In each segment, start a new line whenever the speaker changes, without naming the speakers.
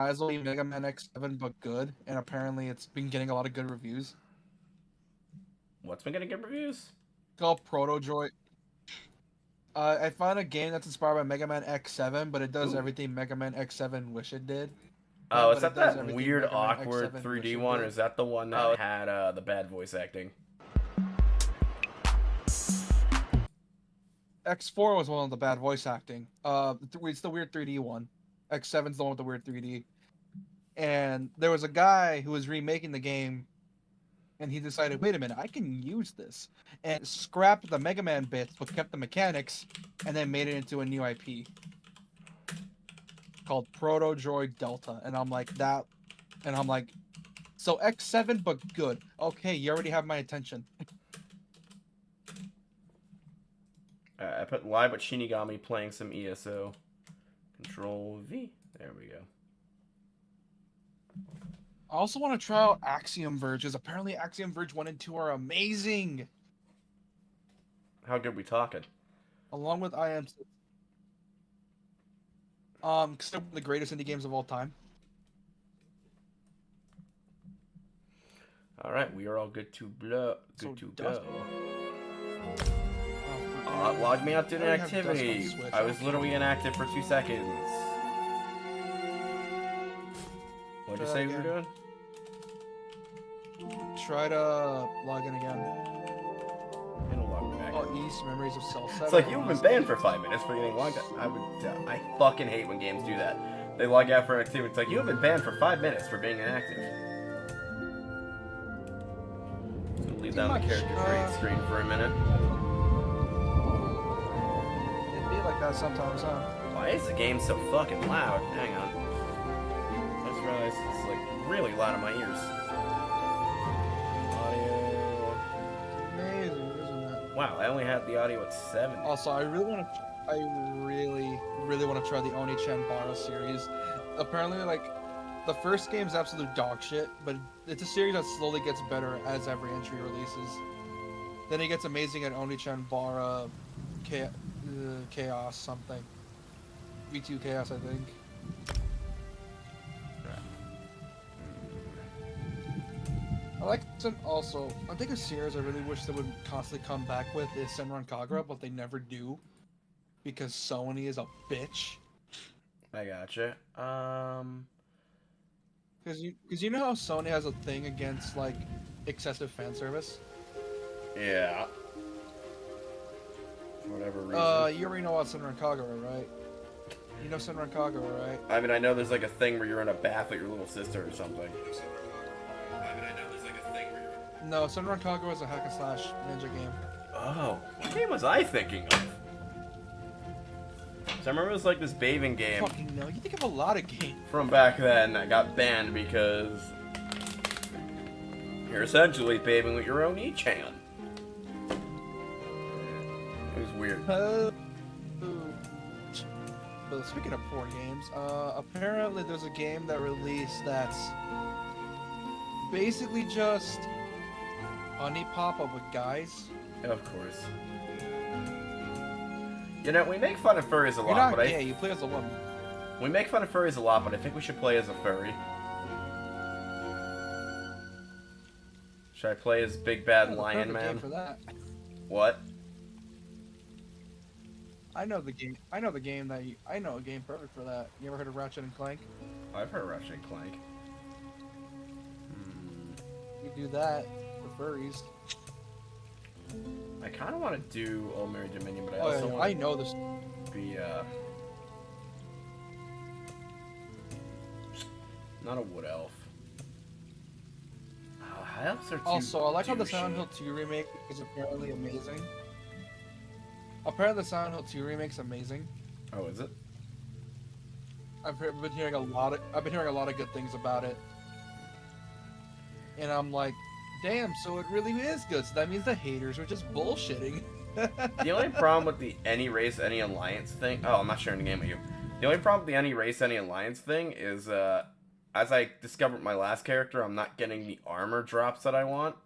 surprisingly Mega Man X7 but good, and apparently it's been getting a lot of good reviews.
What's been getting good reviews?
It's called Proto Joy. I found a game that's inspired by Mega Man X7, but it does
Ooh.
everything Mega Man X7 wish it did.
Oh, is
But it
that
does
that
everything
weird,
Mega Man
awkward
X7 wish
3D
it
one, or
did.
is that the one that had the bad voice acting?
X4 was one of the bad voice acting. It's the weird 3D one. X7's the one with the weird 3D. And there was a guy who was remaking the game, and he decided, wait a minute, I can use this, and scrapped the Mega Man bits but kept the mechanics, and then made it into a new IP called Proto Droid Delta. And I'm like that, and I'm like, so X7 but good. Okay, you already have my attention.
I put live with Shinigami playing some ESO. Control V. There we go.
I also want to try out Axiom Verges. Apparently, Axiom Verge 1 and 2 are amazing.
How good we talking?
Along with IM. Considered one of the greatest indie games of all time.
All right, we are all good to blow. Good to go. Log me out to an activity. I was literally inactive for 2 seconds. What'd you say we were doing?
Try to log in again.
It'll log me back.
Oh, East Memories of Cell 7.
It's like you've been banned for 5 minutes for getting logged out. I fucking hate when games do that. They log out for an activity. It's like you've been banned for 5 minutes for being inactive. So leave down the character create screen for a minute.
It'd be like that sometimes, huh?
Why is the game so fucking loud? Hang on. I just realized it's like really loud in my ears. Audio.
Amazing, isn't it?
Wow, I only have the audio at 7.
Also, I really want to try the Oni-chan Bara series. Apparently, like, the first game's absolute dog shit, but it's a series that slowly gets better as every entry releases. Then it gets amazing at Oni-chan Bara Chaos something. V2 Chaos, I think. I like some also. I think a series I really wish they would constantly come back with is Senran Kagura, but they never do because Sony is a bitch.
I gotcha.
Because you know how Sony has a thing against like excessive fan service.
Yeah. For whatever reason.
You already know about Senran Kagura, right? You know Senran Kagura, right?
I mean, I know there's like a thing where you're in a bath with your little sister or something.
No, Senran Kagura is a hack and slash ninja game.
Oh, what game was I thinking of? So I remember it was like this bathing game.
Fucking no, you think of a lot of games.
From back then that got banned because you're essentially bathing with your own E-chan. It was weird.
But speaking of porn games, apparently there's a game that released that's basically just Honey Pop up with guys.
Of course. You know, we make fun of furries a lot,
You're not
but
gay, you play as a woman.
we make fun of furries a lot, but I think we should play as a furry. Should I play as Big Bad Lion Man?
For that.
What?
I know the game. I know a game perfect for that. You ever heard of Ratchet and Clank?
I've heard Ratchet and Clank.
You do that for furries.
I kind of want to do Old Mary Dominion, but I also want
I know this.
to be, not a wood elf. High elves are too
Also, I like how the
douchey.
Silent Hill 2 remake is apparently amazing. Apparently, the Silent Hill 2 remake's amazing.
Oh, is it?
I've been hearing a lot of good things about it, and I'm like, damn, so it really is good. So that means the haters are just bullshitting.
The only problem with the Any Race, Any Alliance thing... Oh, I'm not sharing the game with you. The only problem with the Any Race, Any Alliance thing is, as I discovered my last character, I'm not getting the armor drops that I want.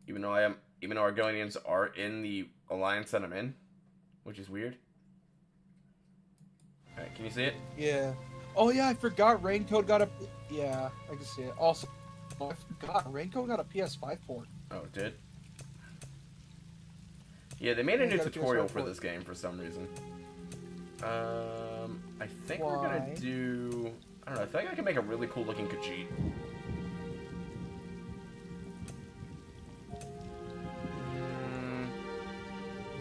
Even though our Argonians are in the alliance that I'm in. Which is weird. Alright, can you see it?
Yeah. Oh yeah, I forgot Raincoat got a. Yeah, I can see it. Also, I forgot Raincoat got a PS5 port.
Oh, it did? Yeah, they made a
Yeah,
new
got a
tutorial
PS5
for this game for some reason. I think we're
Why?
gonna do... I don't know, I think I can make a really cool looking Khajiit.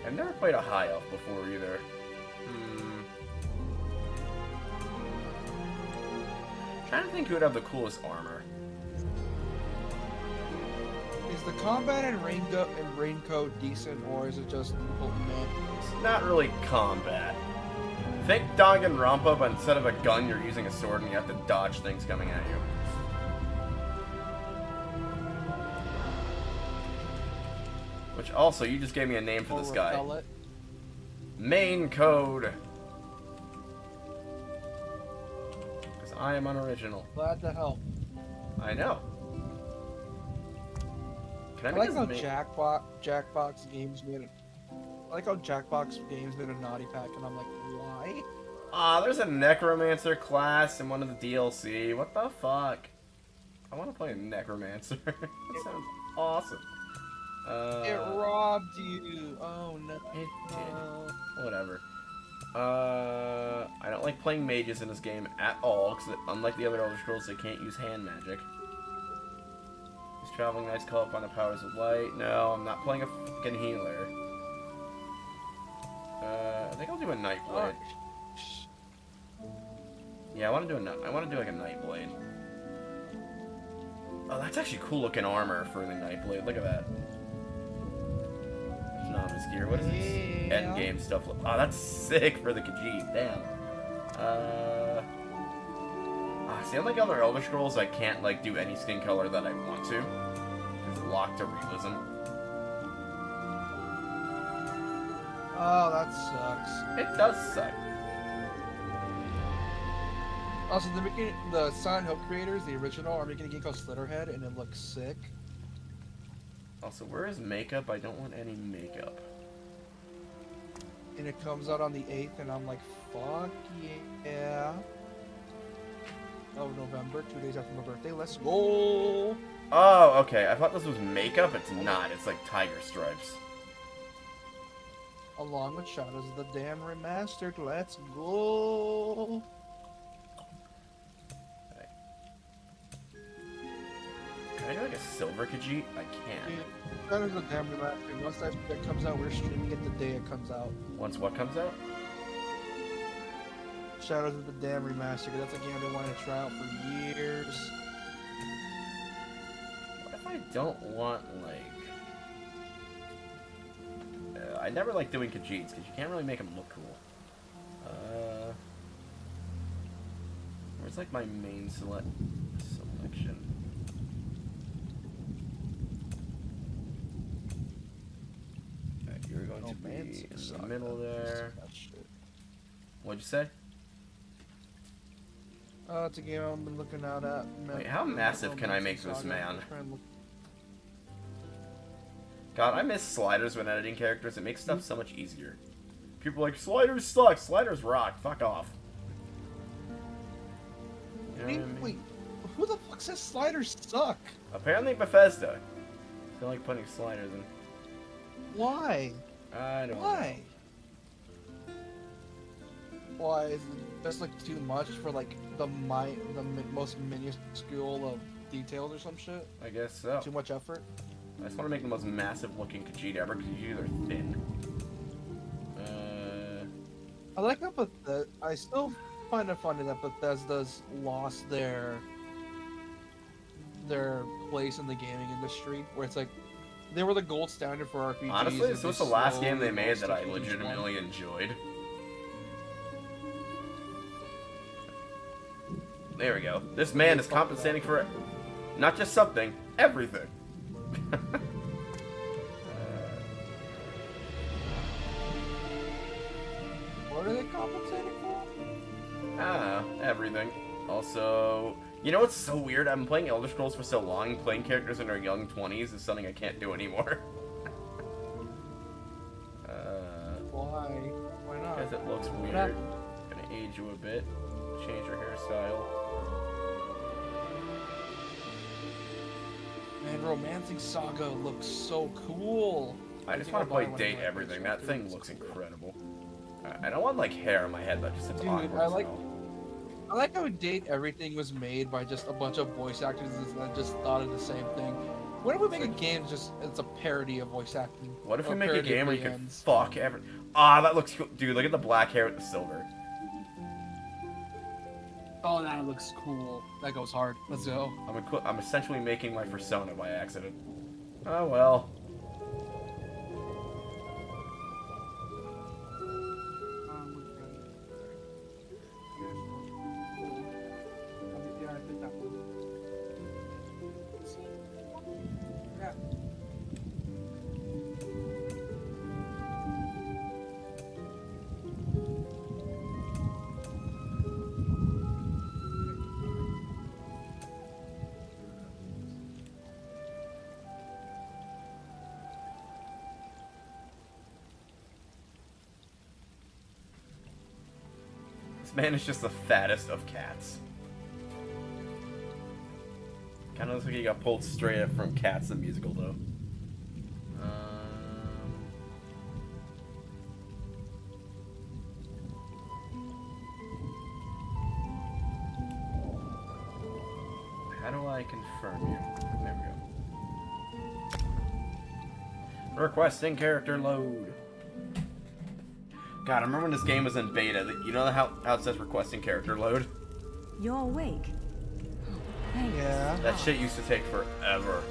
I've never played a high elf before either. Trying to think who would have the coolest armor.
Is the combat in Raincoat decent, or is it just meh?
It's not really combat. Think Danganronpa, but instead of a gun, you're using a sword and you have to dodge things coming at you. Which also, you just gave me a name for this guy.
Repel it?
Main code. Because I am unoriginal.
Glad to help.
I know. Can I
I
make
like
his
how
main...
Jackbox Games made it. I like how Jackbox Games made a naughty pack, and I'm like, why?
Ah, there's a Necromancer class in one of the DLC. What the fuck? I want to play a Necromancer. That sounds awesome.
It robbed you. Oh no.
It did. Whatever. I don't like playing mages in this game at all, because unlike the other Elder Scrolls, they can't use hand magic. These traveling knights call upon the powers of light. No, I'm not playing a fucking healer. I think I'll do a Nightblade. Yeah, I want to do like a Nightblade. Oh, that's actually cool looking armor for the Nightblade. Look at that. Novice gear. What is this?
Yeah.
End game stuff. Oh, that's sick for the Khajiit. Damn. See, unlike other Elder Scrolls, I can't like do any skin color that I want to. It's locked to realism.
Oh, that sucks.
It does suck.
Also, they're making the Silent Hill creators, the original, are making a game called Slitterhead, and it looks sick.
Also, where is makeup? I don't want any makeup.
And it comes out on the 8th, and I'm like, fuck yeah. Of November, 2 days after my birthday. Let's go!
Oh, okay. I thought this was makeup. It's not. It's like tiger stripes.
Along with Shadows of the Dam Remastered. Let's go!
Can I do like a silver Khajiit? I can.
Dude, Shadows of the Dam Remastered. Once that comes out, we're streaming it the day it comes out.
Once what comes out?
Shadows of the Dam Remastered. That's a game I've been wanting to try out for years.
What if I don't want like... I never like doing Khajiits because you can't really make them look cool. Where's like my main selection? Alright, you're going to be in the middle there. What'd you say?
It's a game I've been looking out at.
Wait, how massive can I make this man? God, I miss sliders when editing characters. It makes stuff so much easier. People are like, sliders suck, sliders rock, fuck off. You know what I mean?
Wait, who the fuck says sliders suck?
Apparently Bethesda. They like putting sliders in.
Why?
I don't know.
Why? Why is it just like too much for like the most minuscule of details or some shit?
I guess so.
Too much effort?
I just want to make the most massive looking Khajiit ever because usually they're thin.
I like how I still find it funny that Bethesda's lost their place in the gaming industry, where it's like they were the gold standard for RPGs.
Honestly, this was the last game they
slowly
made that I
lost each
legitimately enjoyed. There we go. This man is compensating for not just something, everything.
What are they compensating for?
I don't know, everything. Also, you know what's so weird? I've been playing Elder Scrolls for so long, playing characters in their young 20s is something I can't do anymore.
Why? Why not?
Because it looks weird. Gonna age you a bit. change your hairstyle.
Man, Romancing Saga looks so cool.
I just want to play Date Everything. That thing looks incredible. I don't want like hair on my head, but just a
Dude, I like how Date Everything was made by just a bunch of voice actors that just thought of the same thing. What if we make a game just it's a parody of voice acting?
What if we make a game where you can fuck every... Ah, that looks cool. Dude, look at the black hair with the silver.
Oh, that looks cool. That goes hard. Let's go.
I'm essentially making my persona by accident. Oh well. This man is just the fattest of cats. Kind of looks like he got pulled straight up from Cats the musical, though. How do I confirm you? There we go. Requesting character load. God, I remember when this game was in beta. You know how it says requesting character load?
You're awake. Thanks.
Yeah.
That shit used to take forever.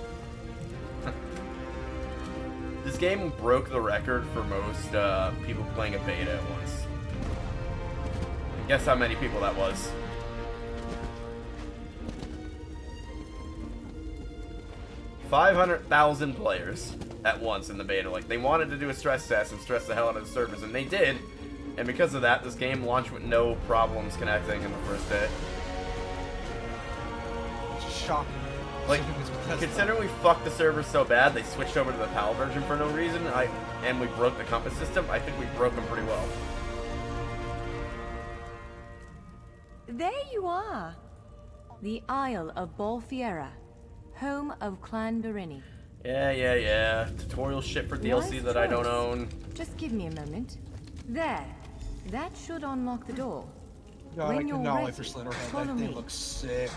This game broke the record for most people playing a beta at once. Guess how many people that was? 500,000 players at once in the beta. Like, they wanted to do a stress test and stress the hell out of the servers, and they did. And because of that, this game launched with no problems connecting in the first day.
Shocking.
Like, considering we fucked the servers so bad, they switched over to the PAL version for no reason, and we broke the compass system, I think we broke them pretty well.
There you are. The Isle of Bolfiera, home of Clan Barini.
Yeah. Tutorial shit for DLC
Nice
that I don't
choice.
own.
Just give me a moment. There. That should unlock the door.
God,
When
I
you're
cannot wait for
ready,
Slitterhead.
follow
That
me.
thing looks sick.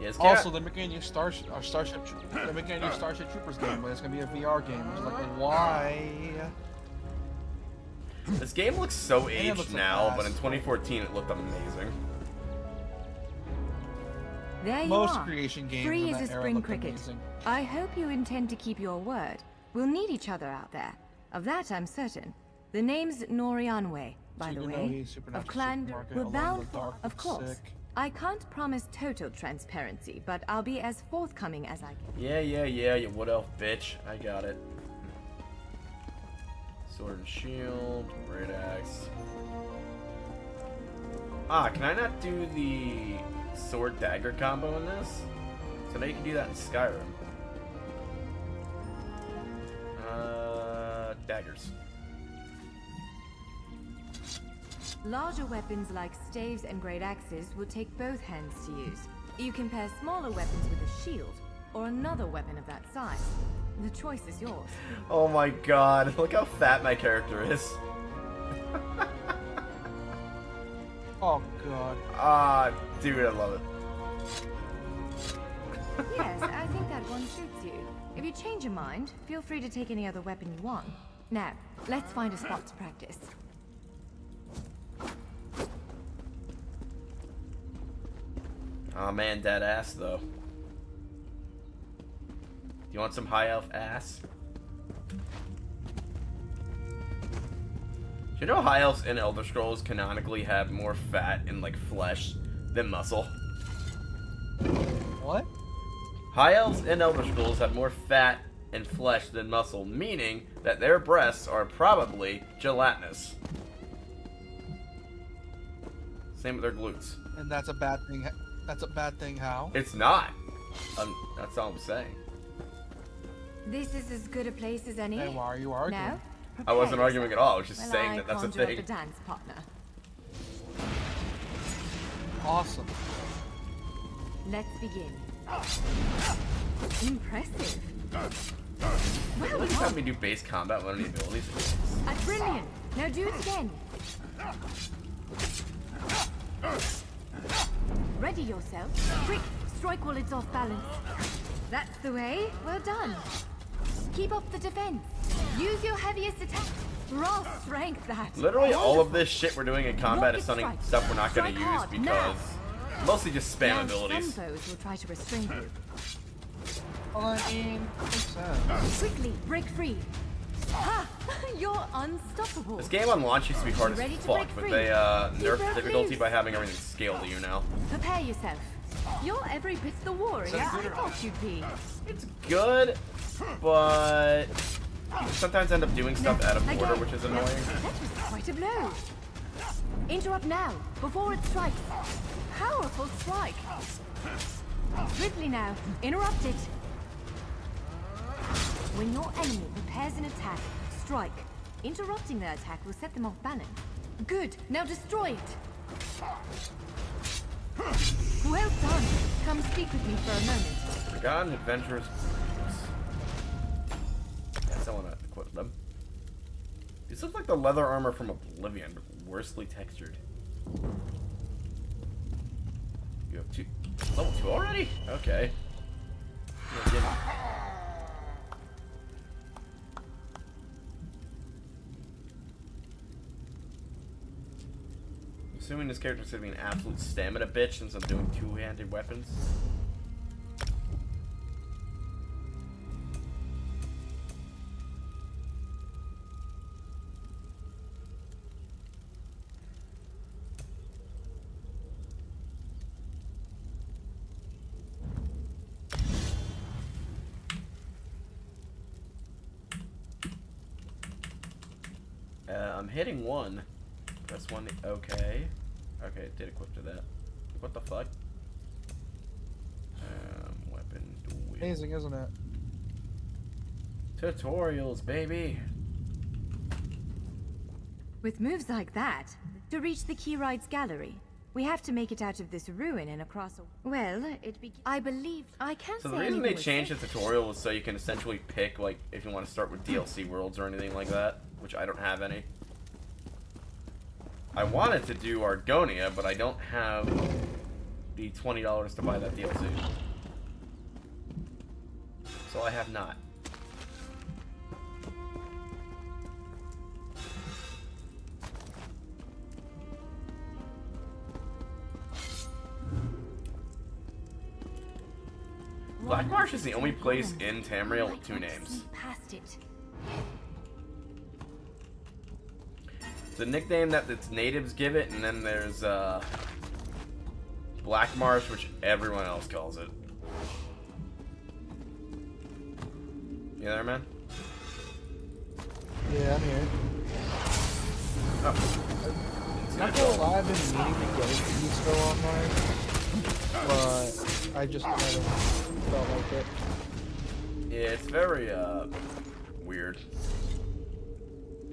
Yes,
Also, they're making a new Starship Troopers game, but it's gonna be a VR game. I was like, why?
This game looks so
it
aged
looks like
now,
ass.
but in 2014 it looked amazing.
There you
Most
are.
creation games
Free
in
as
that
a
era
spring
looked
cricket.
amazing.
I hope you intend to keep your word. We'll need each other out there. Of that I'm certain. The name's Norianwe, by the
Even though
way.
he's Supernatural
Of Clan...
Supermarket
We're
along
bound
the
for...
dark
Of
looks
course.
sick.
I can't promise total transparency, but I'll be as forthcoming as I can.
Yeah, you wood elf bitch. I got it. Sword and shield, great axe. Ah, can I not do the sword dagger combo in this? So now you can do that in Skyrim. Daggers.
Larger weapons like staves and great axes will take both hands to use. You can pair smaller weapons with a shield, or another weapon of that size. The choice is yours.
Oh my god, look how fat my character is.
Oh god.
Ah, dude, I love it.
Yes, I think that one suits you. If you change your mind, feel free to take any other weapon you want. Now, let's find a spot to practice.
Aw man, dead ass though. Do you want some high elf ass? Do you know high elves in Elder Scrolls canonically have more fat and like flesh than muscle?
What?
High elves in Elder Scrolls have more fat and flesh than muscle, meaning that their breasts are probably gelatinous. Same with their glutes.
And that's a bad thing. That's a bad thing. How?
It's not. That's all I'm saying.
This is as good a place as any.
Hey, why are you arguing?
Now,
I wasn't arguing at all. I was just
while
saying
I
that that's a
conjure up
thing.
a dance partner.
awesome.
Let's begin. Impressive. Well
Just have me
done.
do base combat with any abilities.
Brilliant. Now do it again. Ready yourself. Quick, strike while it's off balance. That's the way. Well done. Keep up the defense. Use your heaviest attack. Raw strength that.
Literally all of
Wonderful.
this shit we're doing in combat is something stuff we're not going to
Strike
use
hard,
because
now.
mostly just spam
Now
abilities.
some foes will try to restrain you.
Well, I mean, makes sense.
Quickly, break free. Ha! You're unstoppable.
This game on launch used to be hard as
Ready to
fuck,
break
but
free?
they nerfed
broke
difficulty
loose.
by having everything scaled to you now.
Prepare yourself. You're every bit the warrior I thought you'd be.
It's good, but you sometimes end up doing stuff out of order,
Again.
which is
Now,
annoying.
that was quite a blow. Interrupt now, before it strikes. Powerful strike. Swiftly now, interrupt it. When your enemy prepares an attack, strike. Interrupting their attack will set them off balance. Good, now destroy it. Well done. Come speak with me for a moment.
Forgotten Adventures. Yes, I want to equip them. These look like the leather armor from Oblivion, but worsely textured. You have level 2 already? Okay. Yeah, give me. Assuming this character's gonna be an absolute stamina bitch since I'm doing two-handed weapons. I'm hitting one. That's one. Okay. Okay, it did equip to that. What the fuck? Weapon dual.
Amazing, isn't it?
Tutorials, baby.
With moves like that, to reach the Keyride's gallery, we have to make it out of this ruin and across a... Well, I believe... I can't
So
say
the reason
anything
they
was
changed the
safe.
tutorial was so you can essentially pick, like, if you want to start with DLC worlds or anything like that, which I don't have any. I wanted to do Argonia, but I don't have the $20 to buy that DLC. So I have not. Black Marsh is the only place in Tamriel with two names.
Past it.
The nickname that its natives give it, and then there's Black Marsh, which everyone else calls it. You there, man?
Yeah, I'm here.
Oh.
Not gonna lie, I've been meaning to get into Easter Online, but I just kind of felt like it.
Yeah, it's very weird.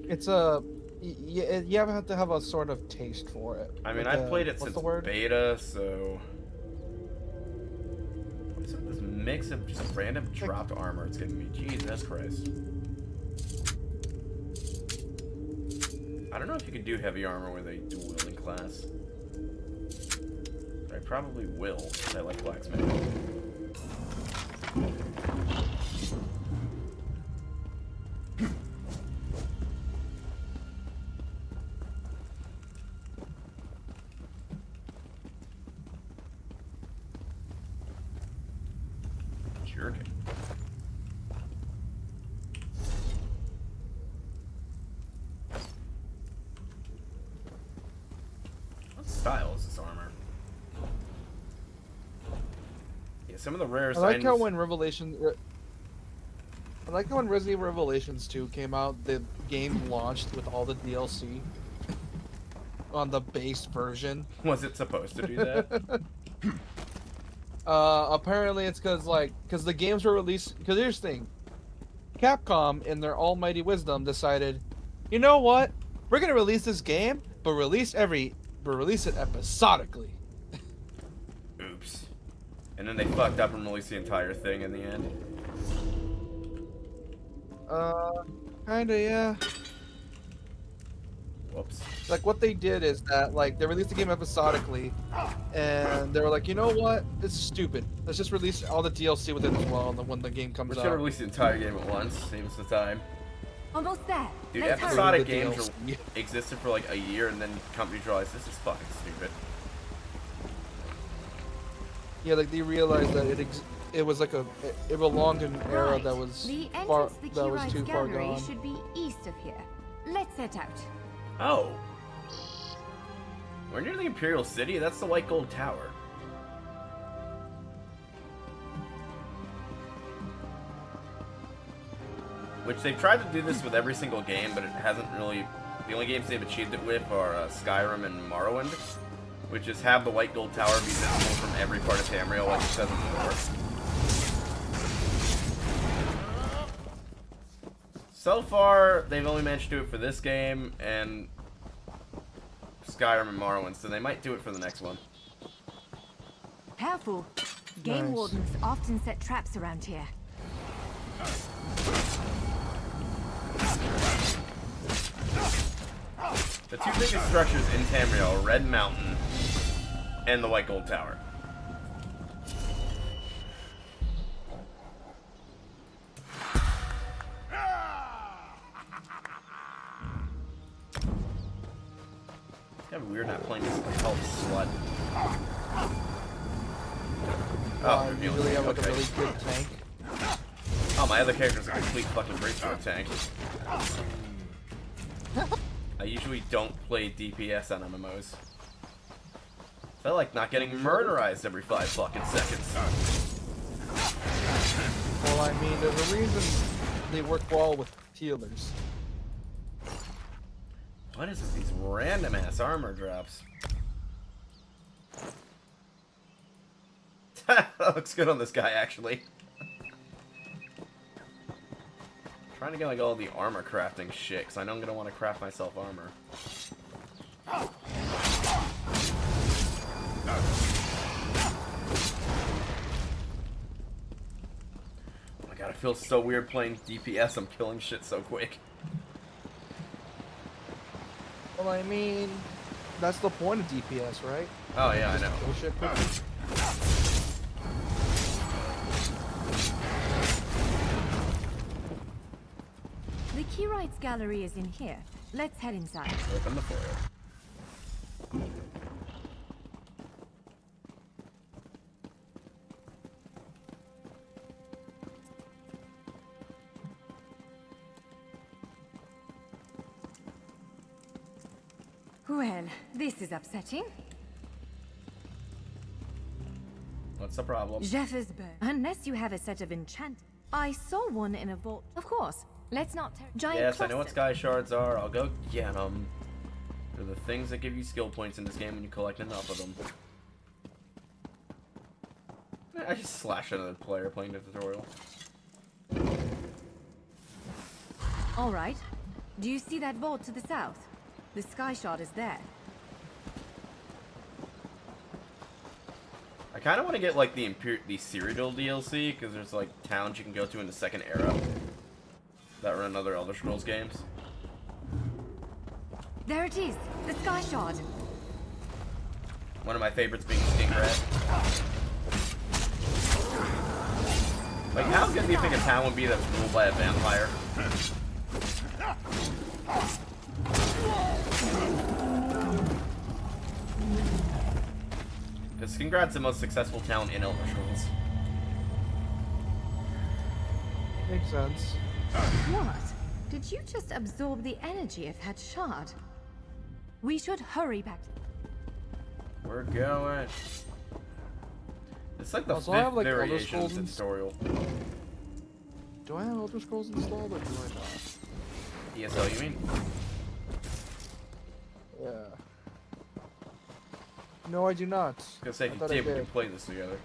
It's a... You have to have a sort of taste for it.
I mean,
Like
I've played it
what's
since
the word?
beta, so... What is it, this mix of just random dropped armor it's giving me? Jesus Christ. I don't know if you can do heavy armor with a dual wielding class. I probably will, because I like blacksmithing. Jerking. What style is this armor? Yeah, some of the rarest
I like
items...
how when I like how when Resident Evil Revelations 2 came out, the game launched with all the DLC on the base version.
Was it supposed to do that?
Apparently it's because the games were released. Because here's the thing, Capcom, in their almighty wisdom, decided, you know what? We're gonna release this game, but release it episodically.
And then they fucked up and released the entire thing in the end.
Kinda, yeah.
Whoops.
Like, what they did is that, like, they released the game episodically, and they were like, you know what? This is stupid. Let's just release all the DLC with it as well, and then when the game comes
We're
out.
just gonna release the entire game at once. Saves the time.
Almost there.
Dude,
Let's hurry.
episodic
The
games
DLC.
existed for like a year, and then companies realized this is fucking stupid.
Yeah, like, they realized that it was like it belonged in an era
Right.
that was
The
far,
entrance to the
that was
Keyrites
too far
Gallery
gone.
should be east of here. Let's set out.
Oh. We're near the Imperial City? That's the White Gold Tower. Which they've tried to do this with every single game, but it hasn't really... The only games they've achieved it with are Skyrim and Morrowind, which is have the White Gold Tower be visible from every part of Tamriel like it says in the lore. So far, they've only managed to do it for this game, and Skyrim and Morrowind, so they might do it for the next one.
Careful. Game
Nice.
wardens often set traps around here.
The two biggest structures in Tamriel are Red Mountain and the White Gold Tower. It's kind of weird not playing this health slut. Oh,
You really have like a really good tank.
Oh, my other character's a complete fucking breakthrough tank. I usually don't play DPS on MMOs. I like not getting murderized every 5 fucking seconds.
Well, I mean, there's a reason they work well with healers.
What is with these random ass armor drops? That looks good on this guy, actually. Trying to get like all the armor crafting shit, because I know I'm gonna want to craft myself armor. Oh my god, it feels so weird playing DPS. I'm killing shit so quick.
Well, I mean, that's the point of DPS, right?
Oh yeah, I know.
Kill shit quickly.
The Keyrites Gallery is in here. Let's head inside.
Open the foil.
Well, this is upsetting.
What's the problem?
Jeffers Bow. Unless you have a set of enchant. I saw one in a vault. Of course. Let's not giant
Yes, I know what
cluster.
sky shards are. I'll go get them. They're the things that give you skill points in this game when you collect enough of them. I just slashed another player playing the tutorial.
All right. Do you see that vault to the south? The sky shard is there.
I kind of want to get like the Cyrodiil DLC because there's like towns you can go to in the second era that run other Elder Scrolls games.
There it is. The sky shard.
One of my favorites being Stingray. Like, how good do you think a town would be that's ruled by a vampire? Because Skingrad's the most successful town in Elder Scrolls.
Makes sense.
What? Did you just absorb the energy of that shard? We should hurry back.
We're going. It's like the
Also, I
fifth
have, like, Elder
variation of
Scrolls
the
and-
tutorial.
Do I have Elder Scrolls installed or do I not?
ESO, you mean?
Yeah. No, I do not.
I was gonna say,
I
if you
thought I
did, we
did.
can play this together.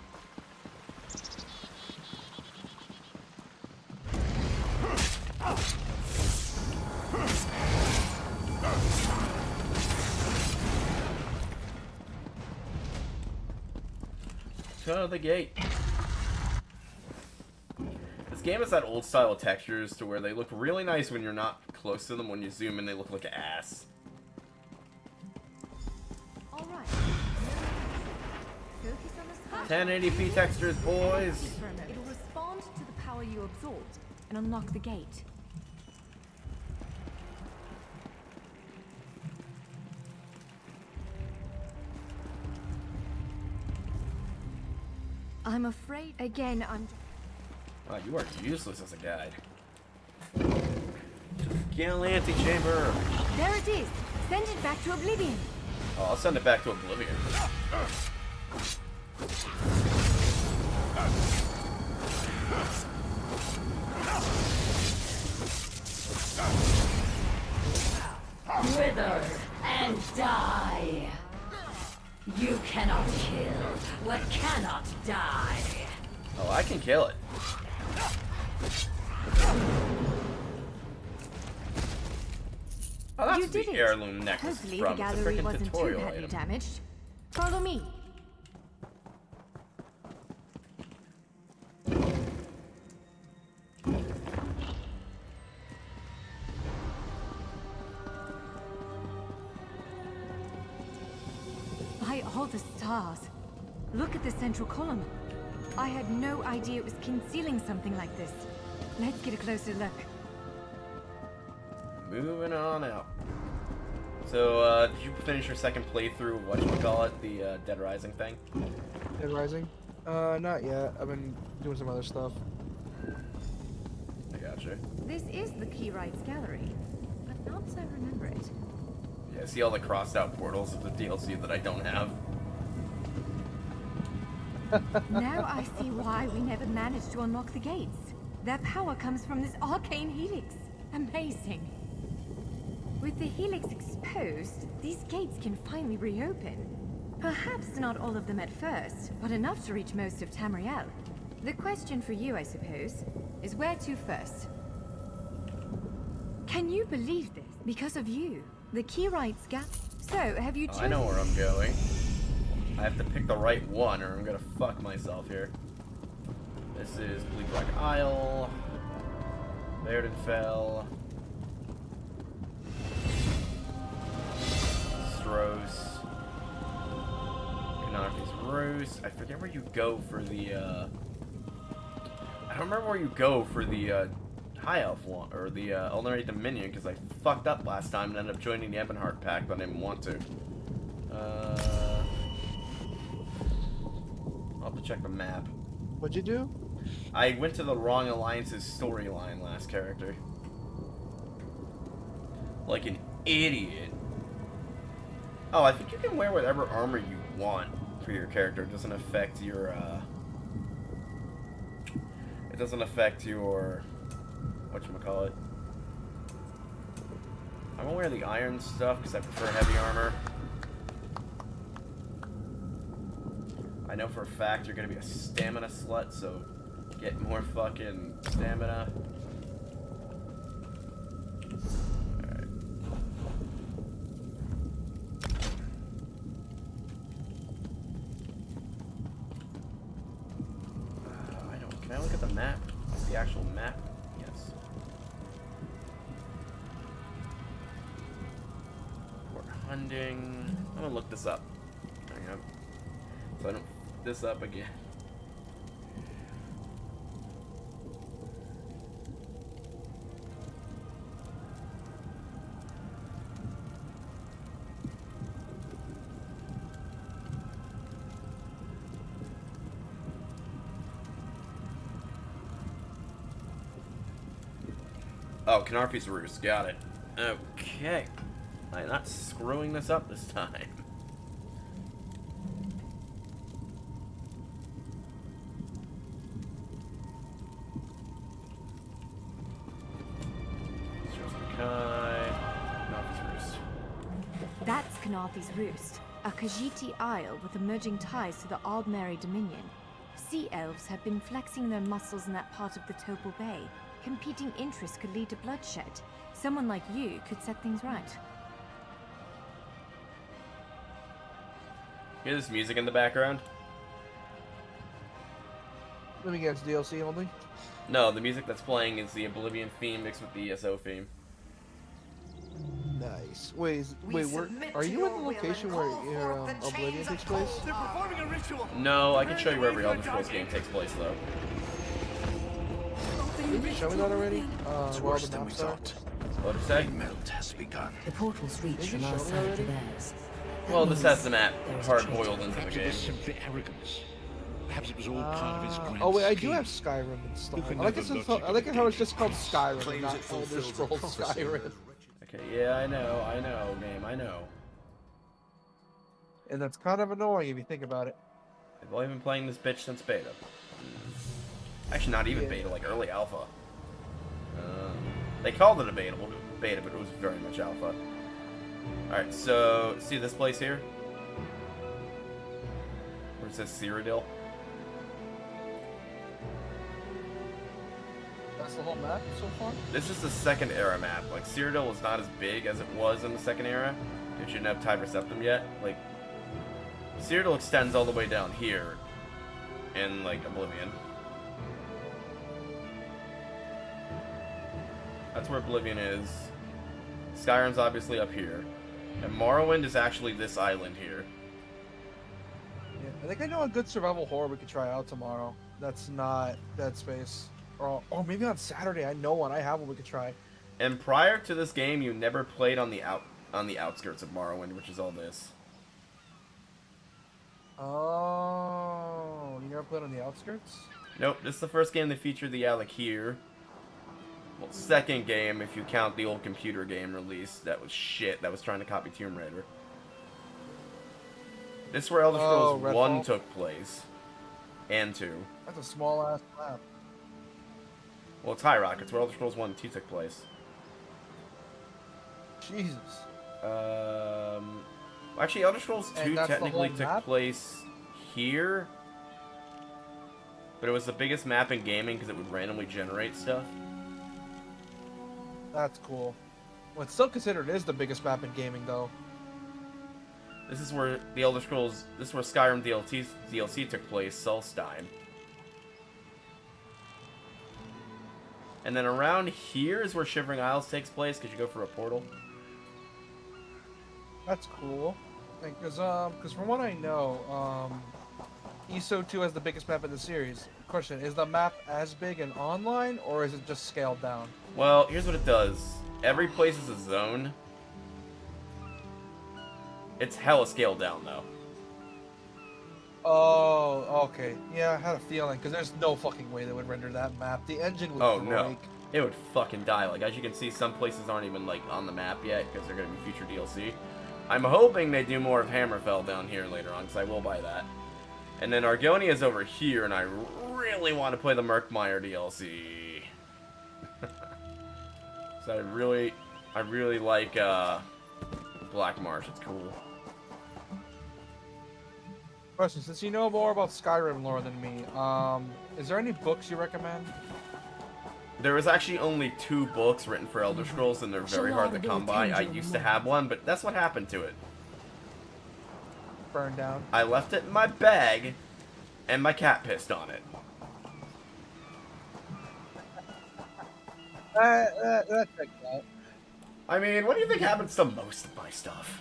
To the gate. This game has that old style of textures to where they look really nice when you're not close to them. When you zoom in, they look like ass.
All right. Focus on the sky.
1080p textures, boys.
It'll respond to the power you absorbed and unlock the gate. I'm afraid again.
Wow, you are useless as a guide. Gale antechamber.
There it is. Send it back to Oblivion.
Oh, I'll send it back to Oblivion.
Wither and die. You cannot kill what cannot die.
Oh, I can kill it. Oh, that's
You did
the
it.
heirloom necklace
Hopefully
from.
the
It's a
gallery
freaking
wasn't too
tutorial
badly
item.
damaged. Follow me. By all the stars. Look at the central column. I had no idea it was concealing something like this. Let's get a closer look.
Moving on out. So, did you finish your second playthrough of whatchamacallit, the Dead Rising thing?
Dead Rising? Not yet. I've been doing some other stuff.
I gotcha.
This is the Keyrights gallery, but not as I remember it.
Yeah, see all the crossed out portals of the DLC that I don't have?
Now I see why we never managed to unlock the gates. Their power comes from this arcane helix. Amazing. With the helix exposed, these gates can finally reopen. Perhaps not all of them at first, but enough to reach most of Tamriel. The question for you, I suppose, is where to first? Can you believe this? Because of you, the Keyrights gap. So, have you
Oh,
chosen?
I know where I'm going. I have to pick the right one or I'm gonna fuck myself here. This is Bleakrock Isle, Verdenfell, Stros, Canarfy's Roost. I forget where you go for the, I don't remember where you go for the, High Elf one, or the, Ulnerary Dominion, because I fucked up last time and ended up joining the Ebonheart Pact, but I didn't want to. I'll have to check the map.
What'd you do?
I went to the wrong Alliance's storyline last character. Like an idiot. Oh, I think you can wear whatever armor you want for your character. It doesn't affect your, It doesn't affect your... whatchamacallit. I'm gonna wear the iron stuff because I prefer heavy armor. I know for a fact you're gonna be a stamina slut, so get more fucking stamina. Alright. I don't. Can I look at the map? The actual map? Yes. Port Hunding. I'm gonna look this up. Hang on. So I don't f this up again. Oh, Canarfy's Roost. Got it. Okay. I'm not screwing this up this time.
That's Canarfy's Roost, a Khajiiti isle with emerging ties to the Aldmeri Dominion. Sea elves have been flexing their muscles in that part of the Topal Bay. Competing interests could lead to bloodshed. Someone like you could set things right.
Hear this music in the background?
Let me guess, DLC only?
No, the music that's playing is the Oblivion theme mixed with the ESO theme.
Nice. Wait, where, are you in the location where Oblivion takes place?
They're performing a ritual.
No, I can show you where every Elder Scrolls game takes place, though.
Didn't you show me that already?
It's
Where all
worse
the
than we
maps are?
thought.
What'd you say?
The melt has begun.
The portals reach
Did you
from our
show me
side to
already?
theirs.
Well, this has the map
There is a
hard-boiled into the
Perhaps it
game.
was simply arrogance. Perhaps it was all part of his grand
Oh wait, I do
scheme.
have Skyrim installed.
You can
I like,
never
it's,
logic
I like
of
how
the
it's just called
demons.
Skyrim, and
Claims
not
it
Elder
fulfills the
Scrolls
prophecy.
Skyrim.
Okay, yeah, I know, game, I know.
And that's kind of annoying if you think about it.
I've only been playing this bitch since beta. Actually, not even
Yeah.
beta, like early alpha. They called it a beta, but it was very much alpha. Alright, so, see this place here? Where it says Cyrodiil?
That's the whole map so far?
This is the second era map. Like, Cyrodiil was not as big as it was in the second era. It shouldn't have Tiber Septim yet. Like, Cyrodiil extends all the way down here in, like, Oblivion. That's where Oblivion is. Skyrim's obviously up here. And Morrowind is actually this island here.
Yeah, I think I know a good survival horror we could try out tomorrow. That's not Dead Space. Or maybe on Saturday. I know one. I have one we could try.
And prior to this game, you never played on the outskirts of Morrowind, which is all this.
Oh, you never played on the outskirts?
Nope, this is the first game that featured the Alec here. Well, second game if you count the old computer game release. That was shit. That was trying to copy Tomb Raider. This is where Elder Scrolls 1
Redfall.
took place. And 2.
That's a small ass map.
Well, it's High Rock. It's where Elder Scrolls 1 and 2 took place.
Jesus.
Actually, Elder Scrolls 2
And that's the
technically
whole
took
map?
place here. But it was the biggest map in gaming because it would randomly generate stuff.
That's cool. Well, it's still considered is the biggest map in gaming, though.
This is where the Elder Scrolls, this is where Skyrim DLC took place, Solstheim. And then around here is where Shivering Isles takes place, because you go for a portal.
That's cool. Because from what I know, ESO 2 has the biggest map in the series. Question, is the map as big and online, or is it just scaled down?
Well, here's what it does. Every place is a zone. It's hella scaled down, though.
Oh, okay. Yeah, I had a feeling, because there's no fucking way they would render that map. The engine would
Oh,
break.
no. It would fucking die. Like, as you can see, some places aren't even, like, on the map yet, because they're going to be future DLC. I'm hoping they do more of Hammerfell down here later on, because I will buy that. And then Argonia is over here, and I really want to play the Murkmire DLC. So I really like Black Marsh. It's cool.
Question, since you know more about Skyrim lore than me, is there any books you recommend?
There was actually only 2 books written for Elder Scrolls, and they're very hard to come by. I used to have one, but that's what happened to it.
Burned down.
I left it in my bag, and my cat pissed on it.
That checks out.
I mean, what do you think happens to most of my stuff?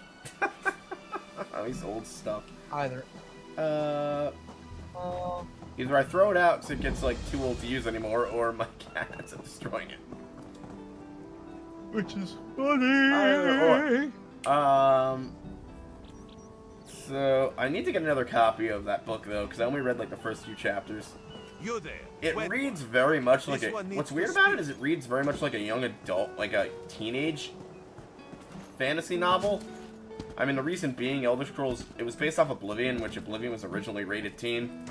All these old stuff.
Either.
Either I throw it out because it gets like too old to use anymore, or my cat ends up destroying it.
Which is funny.
Either or. So I need to get another copy of that book though, because I only read like the first few chapters.
You there.
It
Wait,
reads very much like
This
a.
one needs
What's
to
weird about it
speak.
is it reads very much like a young adult, like a teenage fantasy novel. I mean, the reason being, Elder Scrolls, it was based off Oblivion, which Oblivion was originally rated teen.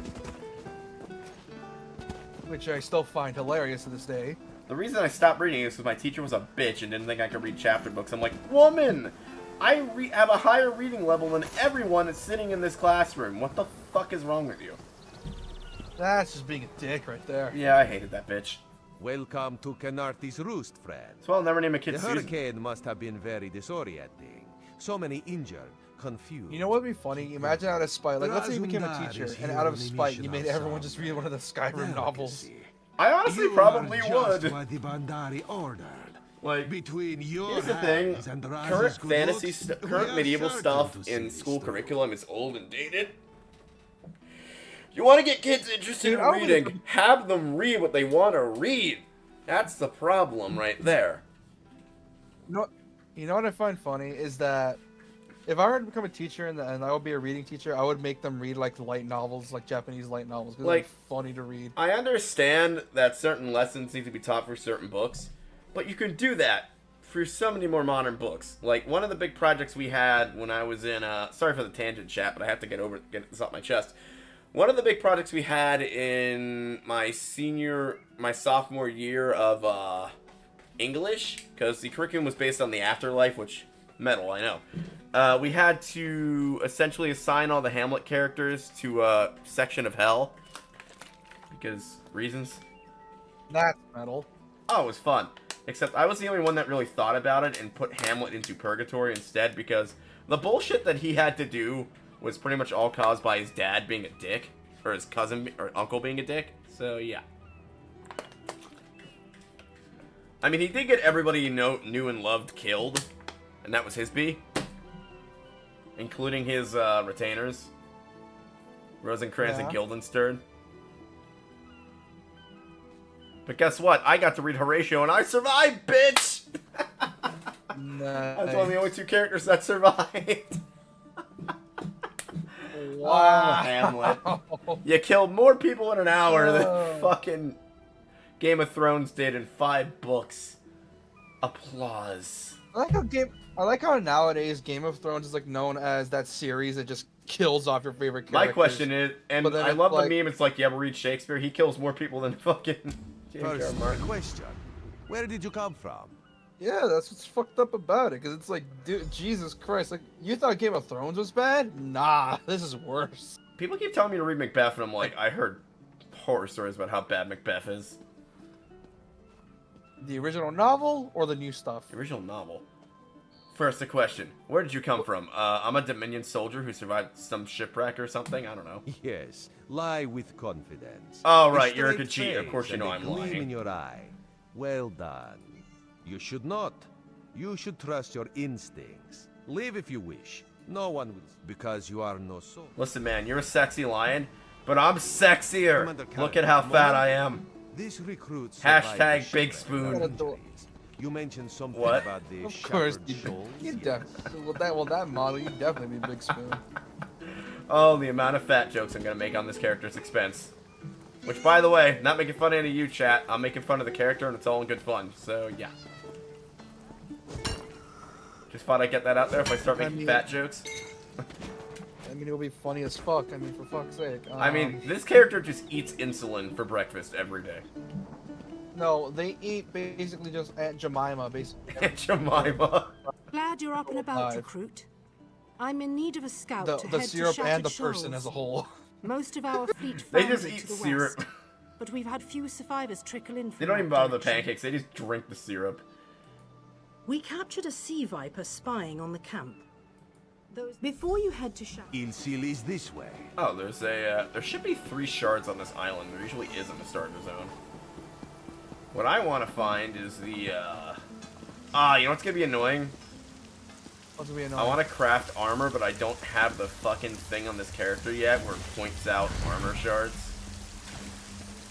Which I still find hilarious to this day.
The reason I stopped reading it is because my teacher was a bitch and didn't think I could read chapter books. I'm like, woman, I have a higher reading level than everyone that's sitting in this classroom. What the fuck is wrong with you?
That's just being a dick right there.
Yeah, I hated that bitch.
Welcome to Canarti's Roost, friend.
So I'll never name a kid
The
Susan.
hurricane must have been very disorienting. So many injured, confused.
You know what would be funny? Imagine out of spite, like let's say you became a
Razundar
teacher,
is
and
here
out of
on a
spite,
mission
you made
of
everyone
some
just read one of the Skyrim novels.
delicacy.
I honestly
You
probably
are just
would.
what the Bandari ordered.
Like,
Between your
here's the thing:
hands and
current
Raz's good
fantasy,
looks, we
current
are
medieval
certain
stuff
to see
in school
through.
curriculum is old and dated. You want to get kids interested
Dude,
in
I would've-
reading? Have them read what they want to read. That's the problem right there.
You know what I find funny is that if I were to become a teacher and I would be a reading teacher, I would make them read like light novels, like Japanese light novels, because
Like-
they're funny to read.
I understand that certain lessons need to be taught for certain books, but you can do that for so many more modern books. Like, one of the big projects we had when I was in, sorry for the tangent, chat, but I have to get this off my chest. One of the big projects we had in my sophomore year of English, because the curriculum was based on the afterlife, which, metal, I know. We had to essentially assign all the Hamlet characters to a section of hell. Because reasons.
That's metal.
Oh, it was fun. Except I was the only one that really thought about it and put Hamlet into purgatory instead, because the bullshit that he had to do was pretty much all caused by his dad being a dick, or his cousin or uncle being a dick. So yeah. I mean, he did get everybody knew and loved killed, and that was his B, including his retainers, Rosencrantz and
Yeah.
Guildenstern. But guess what? I got to read Horatio and I survived, bitch! That's one of the only two characters that survived.
Wow.
Hamlet. You killed more people in an hour
Oh.
than fucking Game of Thrones did in 5 books. Applause.
I like how nowadays Game of Thrones is like known as that series that just kills off your favorite characters.
My question is, and
But then
I
it's
love
like-
the meme, it's like, you ever read Shakespeare? He kills more people than fucking James R.
First,
Martin.
question. Where did you come from?
Yeah, that's what's fucked up about it, because it's like, dude, Jesus Christ, like, you thought Game of Thrones was bad? Nah, this is worse.
People keep telling me to read Macbeth, and I'm like, I heard horror stories about how bad Macbeth is.
The original novel or the new stuff?
The original novel. First, a question. Where did you come from? I'm a Dominion soldier who survived some shipwreck or something? I don't know.
Yes, lie with confidence.
Oh, right, you're a
straight
Khajiit. Of
face
course you
and
know
a
I'm
gleam
lying.
in your eye. Well done. You should not. You should trust your instincts. Live if you wish. No one will, because you are no soul.
Listen, man, you're a sexy lion, but I'm sexier.
Commander
Look
Karen,
at how fat
moment.
I am.
This recruits
Hashtag Big Spoon.
You mentioned something
What?
about the
Of course,
Shepherd Shoals.
you definitely. Well, that model, you definitely be Big Spoon.
Oh, the amount of fat jokes I'm gonna make on this character's expense. Which, by the way, not making fun of any of you, chat. I'm making fun of the character, and it's all in good fun. So, yeah. Just thought I'd get that out there if I start making fat jokes.
I mean, it'll be funny as fuck. I mean, for fuck's sake.
I mean, this character just eats insulin for breakfast every day.
No, they eat basically just Aunt Jemima, basically.
Aunt Jemima.
Glad you're up and about,
Alive.
recruit. I'm in need of a scout
The,
to
the
head
syrup
to
and the
Shattered
person
Shoals.
as a whole.
Most of our fleet
They
foundered
just eat
to the
syrup.
west, but we've had few survivors trickle in from
They don't
that
even bother the
direction.
pancakes, they just drink the syrup.
We captured a sea viper spying on the camp. Before you head to Shattered,
Ilsil is this way.
Oh, there's a, there should be 3 shards on this island. There usually isn't a starter zone. What I want to find is the, you know what's gonna be annoying?
What's gonna be
I
annoying?
want to craft armor, but I don't have the fucking thing on this character yet where it points out armor shards.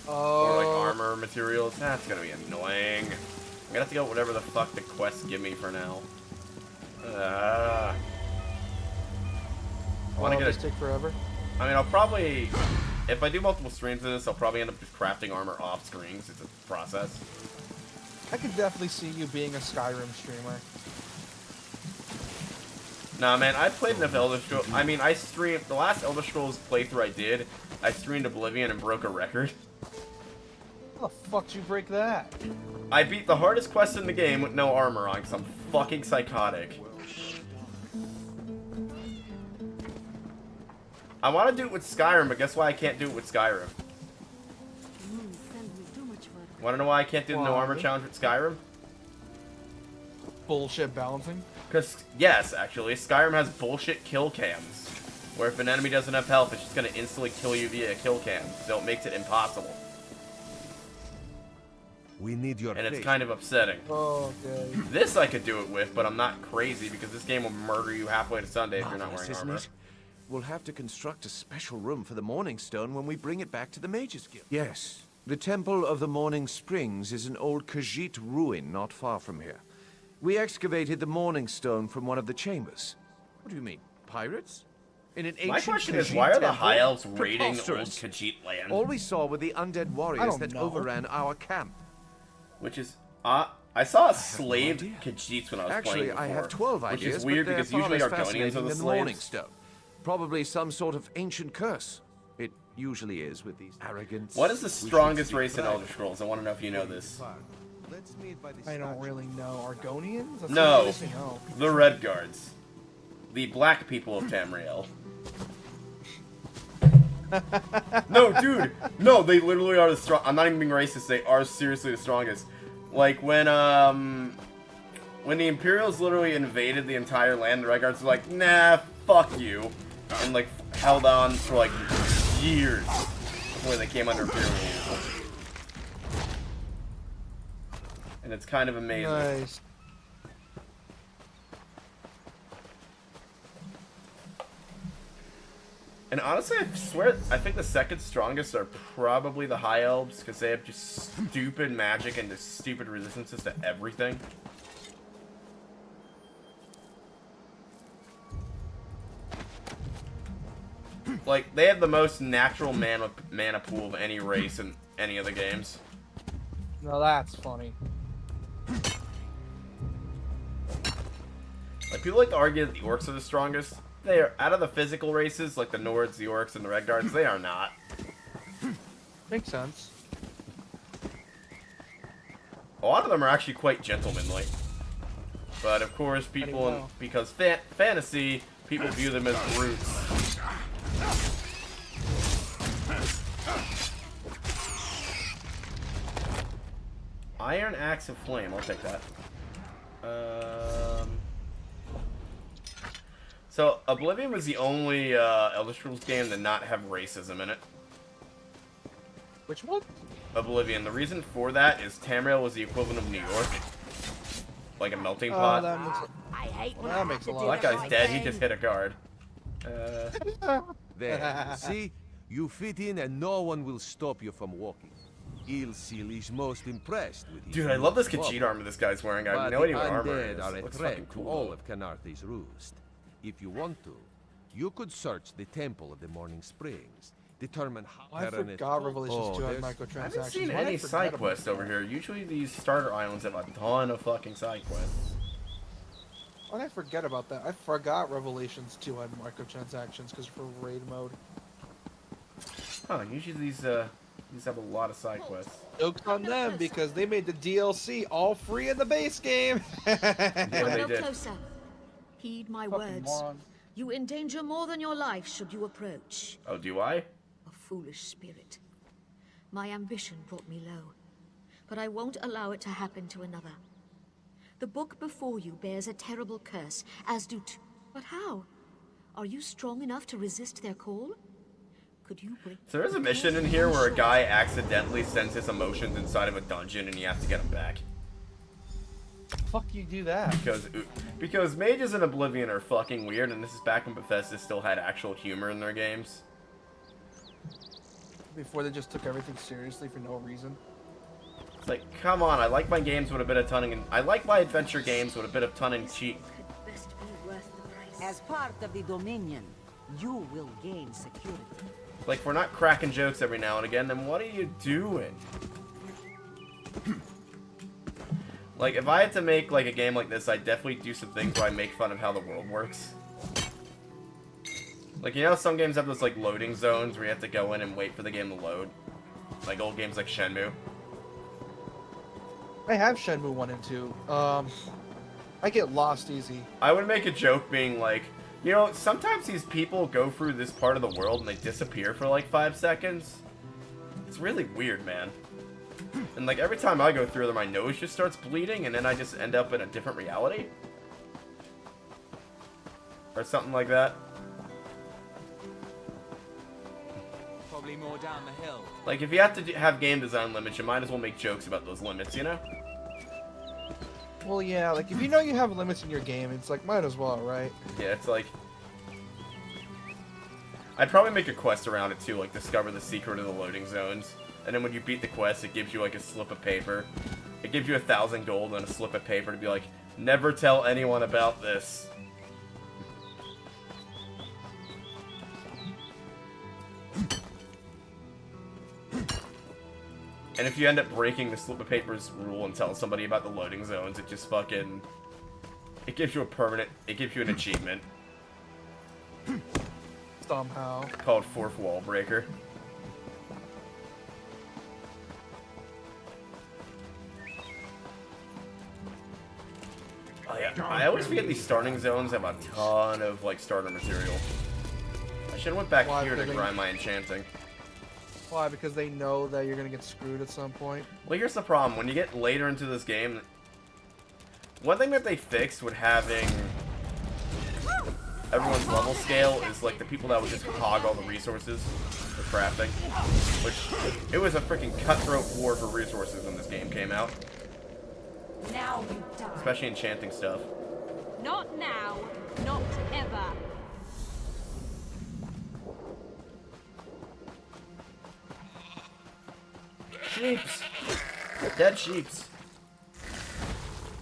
Or like
Oh,
armor materials. That's gonna be annoying. I'm gonna have to go whatever the fuck the quests give me for now. I want to get
this take forever.
I mean, I'll probably, if I do multiple streams of this, I'll probably end up just crafting armor off screen 'cause it's a process.
I could definitely see you being a Skyrim streamer.
Nah, man, I played enough Elder Scrolls. I mean, I streamed, the last Elder Scrolls playthrough I did, I streamed Oblivion and broke a record.
How the fuck did you break that?
I beat the hardest quest in the game with no armor on because I'm fucking psychotic. I want to do it with Skyrim, but guess why I can't do it with Skyrim? Want to know why I can't do the no armor
Why?
challenge with Skyrim?
Bullshit balancing.
Because, yes, actually, Skyrim has bullshit kill cams. Where if an enemy doesn't have health, it's just going to instantly kill you via a kill cam. So it makes it impossible.
We need your
And it's
faith.
kind of upsetting.
Oh, okay.
This I could do it with, but I'm not crazy because this game will murder you halfway to Sunday if you're not
Marvelous,
wearing
isn't
armor.
it? We'll have to construct a special room for the Morning Stone when we bring it back to the Mages Guild. Yes. The Temple of the Morning Springs is an old Khajiit ruin not far from here. We excavated the Morning Stone from one of the chambers. What do you mean? Pirates? In an ancient
My question is,
Khajiit
why are the
temple?
High Elves raiding old
Preposterous.
Khajiit land?
All we saw were the undead warriors
don't
that
know.
overran our camp.
Which is, I saw a
no
slave
idea.
Khajiits when I was
Actually,
playing
I
before,
have 12
which
ideas,
is weird
but
because
they're
usually
far less
Argonians are
fascinating
the
than the Morning
slaves.
Stone. Probably some sort of ancient curse. It usually is with these arrogant.
What is the strongest race in Elder Scrolls? I want to know if you know this.
Let's meet by the
I don't
statue.
really know. Argonians? That's
No.
what I say no.
The Red Guards. The black people of Tamriel. No, dude. No, they literally are the strong. I'm not even being racist. They are seriously the strongest. Like when the Imperials literally invaded the entire land, the Red Guards were like, nah, fuck you, and like held on for like years before they came under Imperial rule. And it's kind of amazing.
Nice.
And honestly, I swear, I think the second strongest are probably the High Elves, because they have just stupid magic and just stupid resistances to everything. Like, they have the most natural mana pool of any race in any of the games.
Now that's funny.
Like, people like to argue that the Orcs are the strongest. They are, out of the physical races, like the Nords, the Orcs, and the Red Guards, they are not.
Makes sense.
A lot of them are actually quite gentlemanly. But of course, people,
How do you know?
because fantasy, people view them as brutes. Iron Axe of Flame, I'll take that. So, Oblivion was the only Elder Scrolls game to not have racism in it.
Which one?
Oblivion. The reason for that is Tamriel was the equivalent of New York. Like a melting
Oh,
pot.
that makes
I hate when
That
I have
makes
to
a
do
lot
Well, that
the
guy's
right
dead. He
thing.
just hit a guard.
There, see? You fit in and no one will stop you from walking. Ilsil is most impressed with his
Dude, I love this
new
Khajiit
robber.
armor this guy's wearing. I have
But
no
the
idea what armor
undead
it is.
are
It
a
looks fucking
threat to
cool.
all of Canarthi's roost. If you want to, you could search the Temple of the Morning Springs, determine how...
I
Tyranid-
forgot Revelations 2 had
there's-
microtransactions.
I haven't seen
Why did I
any
forget
side
about
quests
that?
over here. Usually these starter islands have a ton of fucking side quests.
Why did I forget about that? I forgot Revelations 2 had microtransactions because for raid mode.
Huh, usually these have a lot of side quests.
Jokes on them because they made the DLC all free in the base game.
Yeah, they
No
did.
closer. Heed my
Fucking
words.
moron.
You endanger more than your life should you approach.
Oh, do I?
A foolish spirit. My ambition brought me low, but I won't allow it to happen to another. The book before you bears a terrible curse, as do two. But how? Are you strong enough to resist their call? Could you break?
So there's a mission in here where a guy accidentally sends his emotions inside of a dungeon and you have to get them back.
Fuck you do that.
Because mages in Oblivion are fucking weird, and this is back when Bethesda still had actual humor in their games.
Before they just took everything seriously for no reason.
It's like, come on, I like my games with a bit of I like my adventure games with a bit of tongue-in-cheek.
Could best be worth the price.
As part of the Dominion, you will gain security.
Like, if we're not cracking jokes every now and again, then what are you doing? Like, if I had to make, like, a game like this, I'd definitely do some things where I make fun of how the world works. Like, you know, some games have those, like, loading zones where you have to go in and wait for the game to load? Like, old games like Shenmue.
I have Shenmue 1 and 2. I get lost easy.
I would make a joke being like, you know, sometimes these people go through this part of the world and they disappear for, like, 5 seconds. It's really weird, man. And, like, every time I go through there, my nose just starts bleeding, and then I just end up in a different reality. or something like that.
Probably more down the hill.
Like, if you have to have game design limits, you might as well make jokes about those limits, you know?
Well, yeah, like if you know you have limits in your game, it's like might as well, right?
Yeah, it's like... I'd probably make a quest around it too, like discover the secret of the loading zones. And then when you beat the quest, it gives you like a slip of paper. It gives you 1,000 gold and a slip of paper to be like, never tell anyone about this. And if you end up breaking the slip of paper's rule and tell somebody about the loading zones, it just fucking... It gives you a permanent... It gives you an achievement.
Somehow.
Called Fourth Wall Breaker. Oh yeah, I always forget these starting zones have a ton of, like, starter material. I should've went back here to grind my enchanting.
Why? Because they know that you're gonna get screwed at some point?
Well, here's the problem. When you get later into this game, one thing that they fixed with having everyone's level scale is, like, the people that would just hog all the resources for crafting. Which, it was a freaking cutthroat war for resources when this game came out.
Now you die.
Especially enchanting stuff.
Not now, not ever.
Sheeps! Dead sheeps.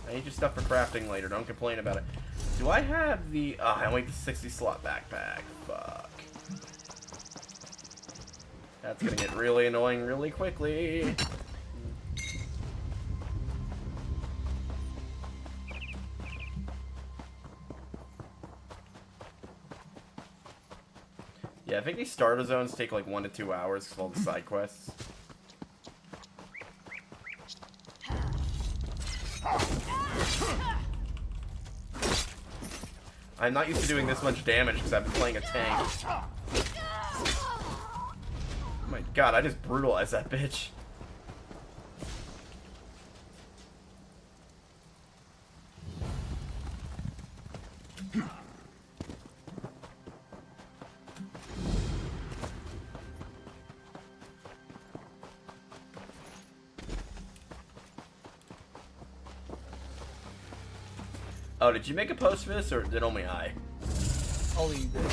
I need your stuff for crafting later, don't complain about it. Do I have the... I only have the 60 slot backpack. Fuck. That's gonna get really annoying really quickly. Yeah, I think these starter zones take like 1 to 2 hours because of all the side quests. I'm not used to doing this much damage because I've been playing a tank. Oh my god, I just brutalized that bitch. Oh, did you make a post for this, or did only I?
Only you did.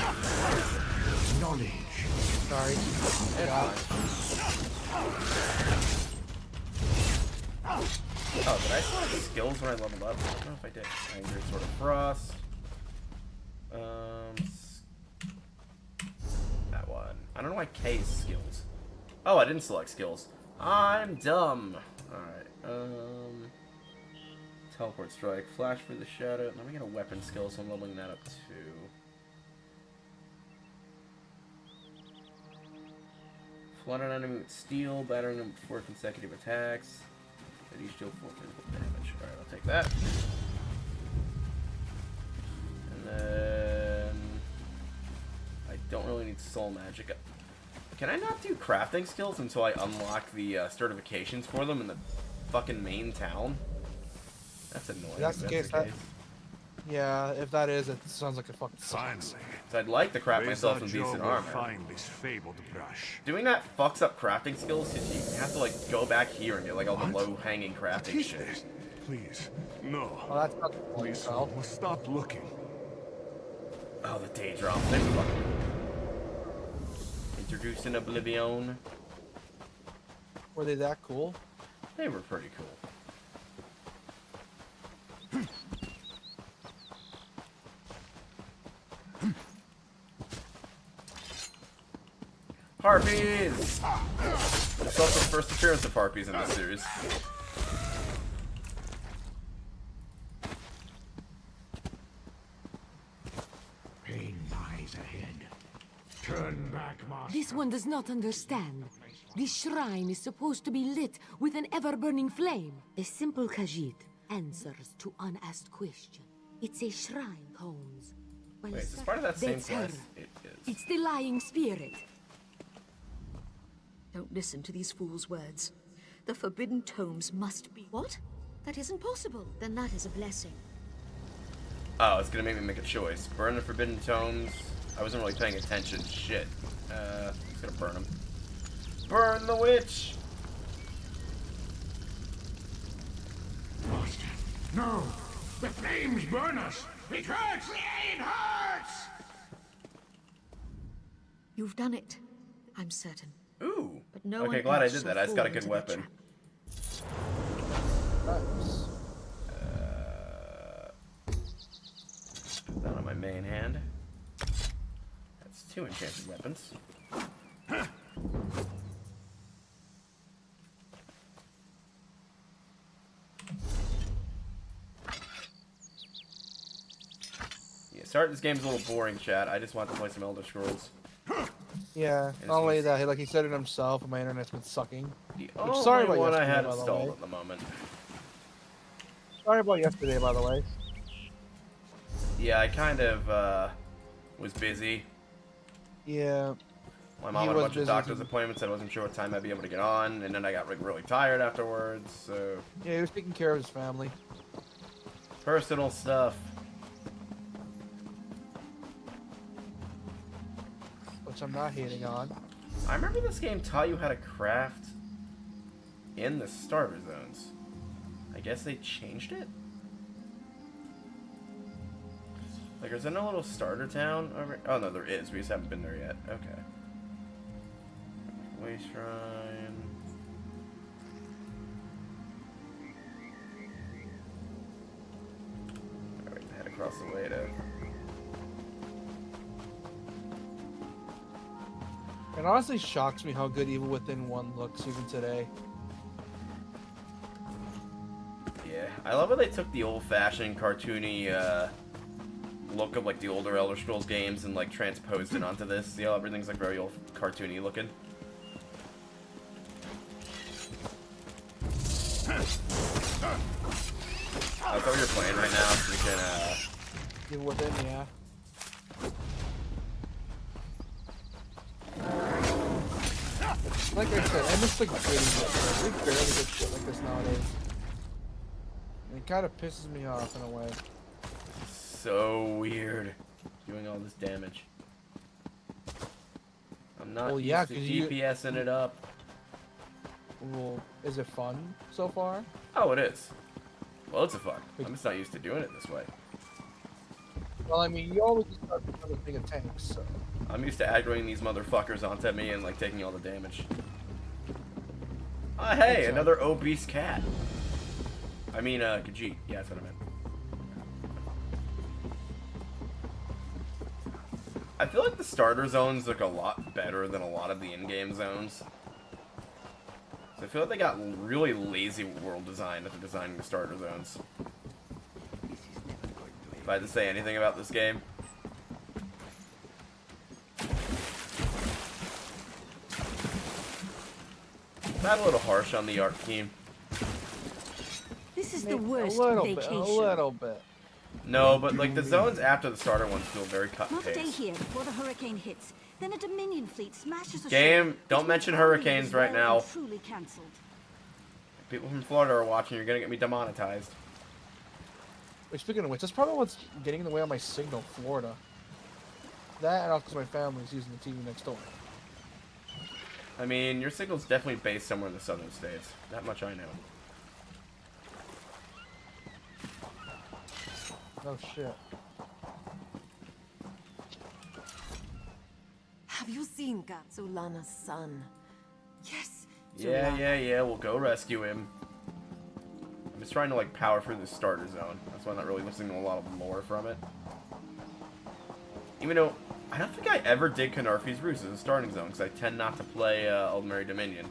Knowledge.
Sorry.
Oh, did I select skills when I leveled up? I don't know if I did. Angry Sword of Frost. That one. I don't know why K is skills. Oh, I didn't select skills. I'm dumb. Alright, Teleport Strike, Flash for the Shadow. Let me get a weapon skill, so I'm leveling that up too. Flood an enemy with steel, battering them with 4 consecutive attacks. That each deal 4 physical damage. Alright, I'll take that. And then... I don't really need soul magic. Can I not do crafting skills until I unlock the certifications for them in the fucking main town? That's annoying.
If that's the case. Yeah, if that is, it sounds like it fucking sucks.
So I'd like to craft myself some decent armor.
Find this fabled brush.
Doing that fucks up crafting skills because you have to like go back here and get like all the low-hanging crafting shit.
This? Please, no.
Well, that's not the point,
Please,
pal.
stop looking.
Oh, the day drop. They fucking introducing Oblivion.
Were they that cool?
They were pretty cool. Harpies! It's also the first appearance of Harpies in this series.
Pain lies ahead. Turn back, master.
This one does not understand. This shrine is supposed to be lit with an ever-burning flame. A simple Khajiit answers to unasked questions. It's a shrine, Holmes. Well,
Wait, is this part of that same
that's her.
quest? It is.
It's the lying spirit.
Don't listen to these fools' words. The forbidden tomes must be... What? That isn't possible. Then that is a blessing.
Oh, it's gonna make me make a choice. Burn the forbidden tomes. I wasn't really paying attention. Shit. Just gonna burn them. Burn the witch!
Master, no! The flames burn us! It hurts! It hurts!
You've done it, I'm certain.
Ooh.
But no
okay,
one
glad I
else
did
shall
that. I just got a
fall
good
into
weapon.
their
Nice.
Put that on my main hand. That's 2 enchanted weapons. Yeah, sorry this game's a little boring, chat. I just want to play some Elder Scrolls.
Yeah,
It's
not only
nice.
that, like he said it himself, my internet's been sucking.
The
I'm
only
sorry about
one I
yesterday,
had
by the
installed
way.
at the moment.
Sorry about yesterday, by the way.
Yeah, I kind of was busy.
Yeah.
My mom
He
had a
was
bunch of
busy
doctor's
too.
appointments. I wasn't sure what time I'd be able to get on, and then I got like, really tired afterwards. So
Yeah, he was taking care of his family.
personal stuff.
Which I'm not hating on.
I remember this game taught you how to craft in the starter zones. I guess they changed it? Like, is there no little starter town over? Oh, no, there is. We just haven't been there yet. Okay. Way Shrine. Alright, head across the way to...
It honestly shocks me how good Evil Within 1 looks even today.
Yeah, I love how they took the old-fashioned cartoony look of like the older Elder Scrolls games and like transposed it onto this. You know, everything's like very old cartoony looking. That's what you're playing right now. Freaking
Evil Within, yeah. Like I said, I miss like gritty shit. We barely get shit like this nowadays. And it kind of pisses me off in a way.
so weird doing all this damage. I'm not
Well, yeah,
used to
'cause you-
DPSing it up.
Well, is it fun so far?
Oh, it is. Well, it's a fun. I'm just not used to doing it this way.
Well, I mean, you always just start becoming big tanks, so.
I'm used to aggroing these motherfuckers onto me and like taking all the damage. Ah, hey,
That's
another obese cat. I mean, Khajiit. Yeah, that's what I meant. I feel like the starter zones look a lot better than a lot of the in-game zones. So I feel like they got really lazy world design after designing the starter zones. If I had to say anything about this game. Not a little harsh on the art team.
This is
Maybe
the worst
a little
vacation.
bit, a little bit.
No, but like the zones after the starter ones feel very cut and
Not stay
paste.
here before the hurricane hits. Then a Dominion fleet smashes ashore.
Game, don't
Which
mention
means Army
hurricanes
is
right
well
now.
and Truly cancelled.
People from Florida are watching. You're gonna get me demonetized.
Wait, speaking of which, that's probably what's getting in the way of my signal, Florida. That and also because my family's using the TV next door.
I mean, your signal's definitely based somewhere in the southern states. That much I know.
Oh shit.
Have you seen Gatsulana's son? Yes.
Yeah. We'll go rescue him. I'm just trying to like power through the starter zone. That's why I'm not really listening to a lot of lore from it. Even though I don't think I ever did Canarfie's Roost as a starting zone because I tend not to play Aldmeri Dominion.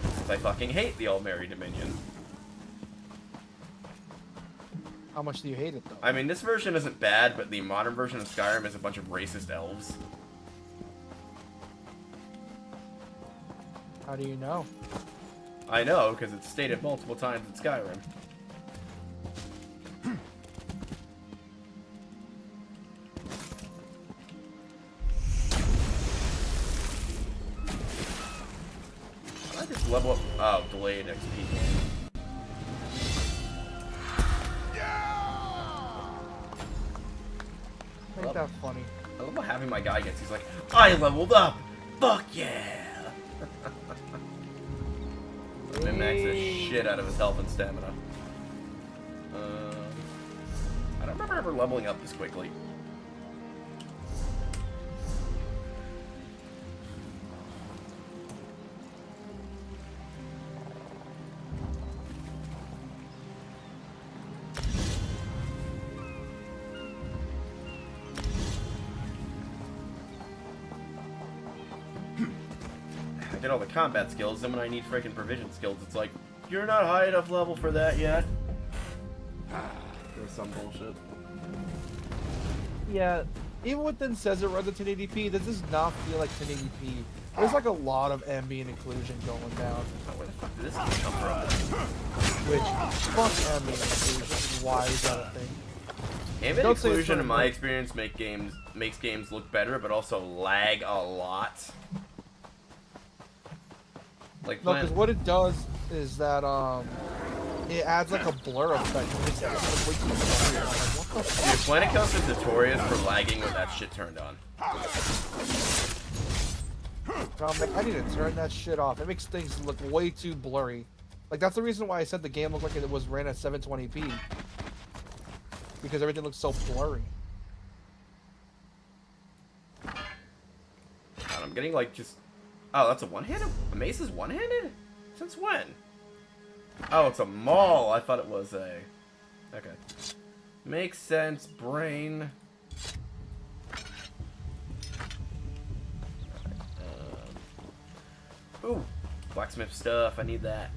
'Cause I fucking hate the Aldmeri Dominion.
How much do you hate it though?
I mean, this version isn't bad, but the modern version of Skyrim is a bunch of racist elves.
How do you know?
I know, because it's stated multiple times in Skyrim. I just level up. Oh, delayed XP.
that funny.
I love how having my guy gets. He's like, I leveled up. Fuck yeah. Min-max the shit out of his health and stamina. I don't remember ever leveling up this quickly. I get all the combat skills, then when I need freaking provision skills, it's like, you're not high enough level for that yet. Or some bullshit.
Yeah, even within says it runs at 1080p, this does not feel like 1080p. There's like a lot of ambient occlusion going down.
Oh, where the fuck did this come from?
Which, fuck ambient occlusion. Why is that a thing?
Ambient occlusion, in my experience, makes games look better, but also lag a lot. Like
no, because what it does is that it adds like a blur effect. It's like way too blurry. I'm like, what the fuck?
Dude, Planet Coast is notorious for lagging with that shit turned on.
I'm like, I need to turn that shit off. It makes things look way too blurry. Like that's the reason why I said the game looked like it was ran at 720p. Because everything looks so blurry.
God, I'm getting like just... Oh, that's a one-handed? A mace is one-handed? Since when? Oh, it's a maul. I thought it was a... Okay. Makes sense, brain. Ooh, blacksmith stuff. I need that.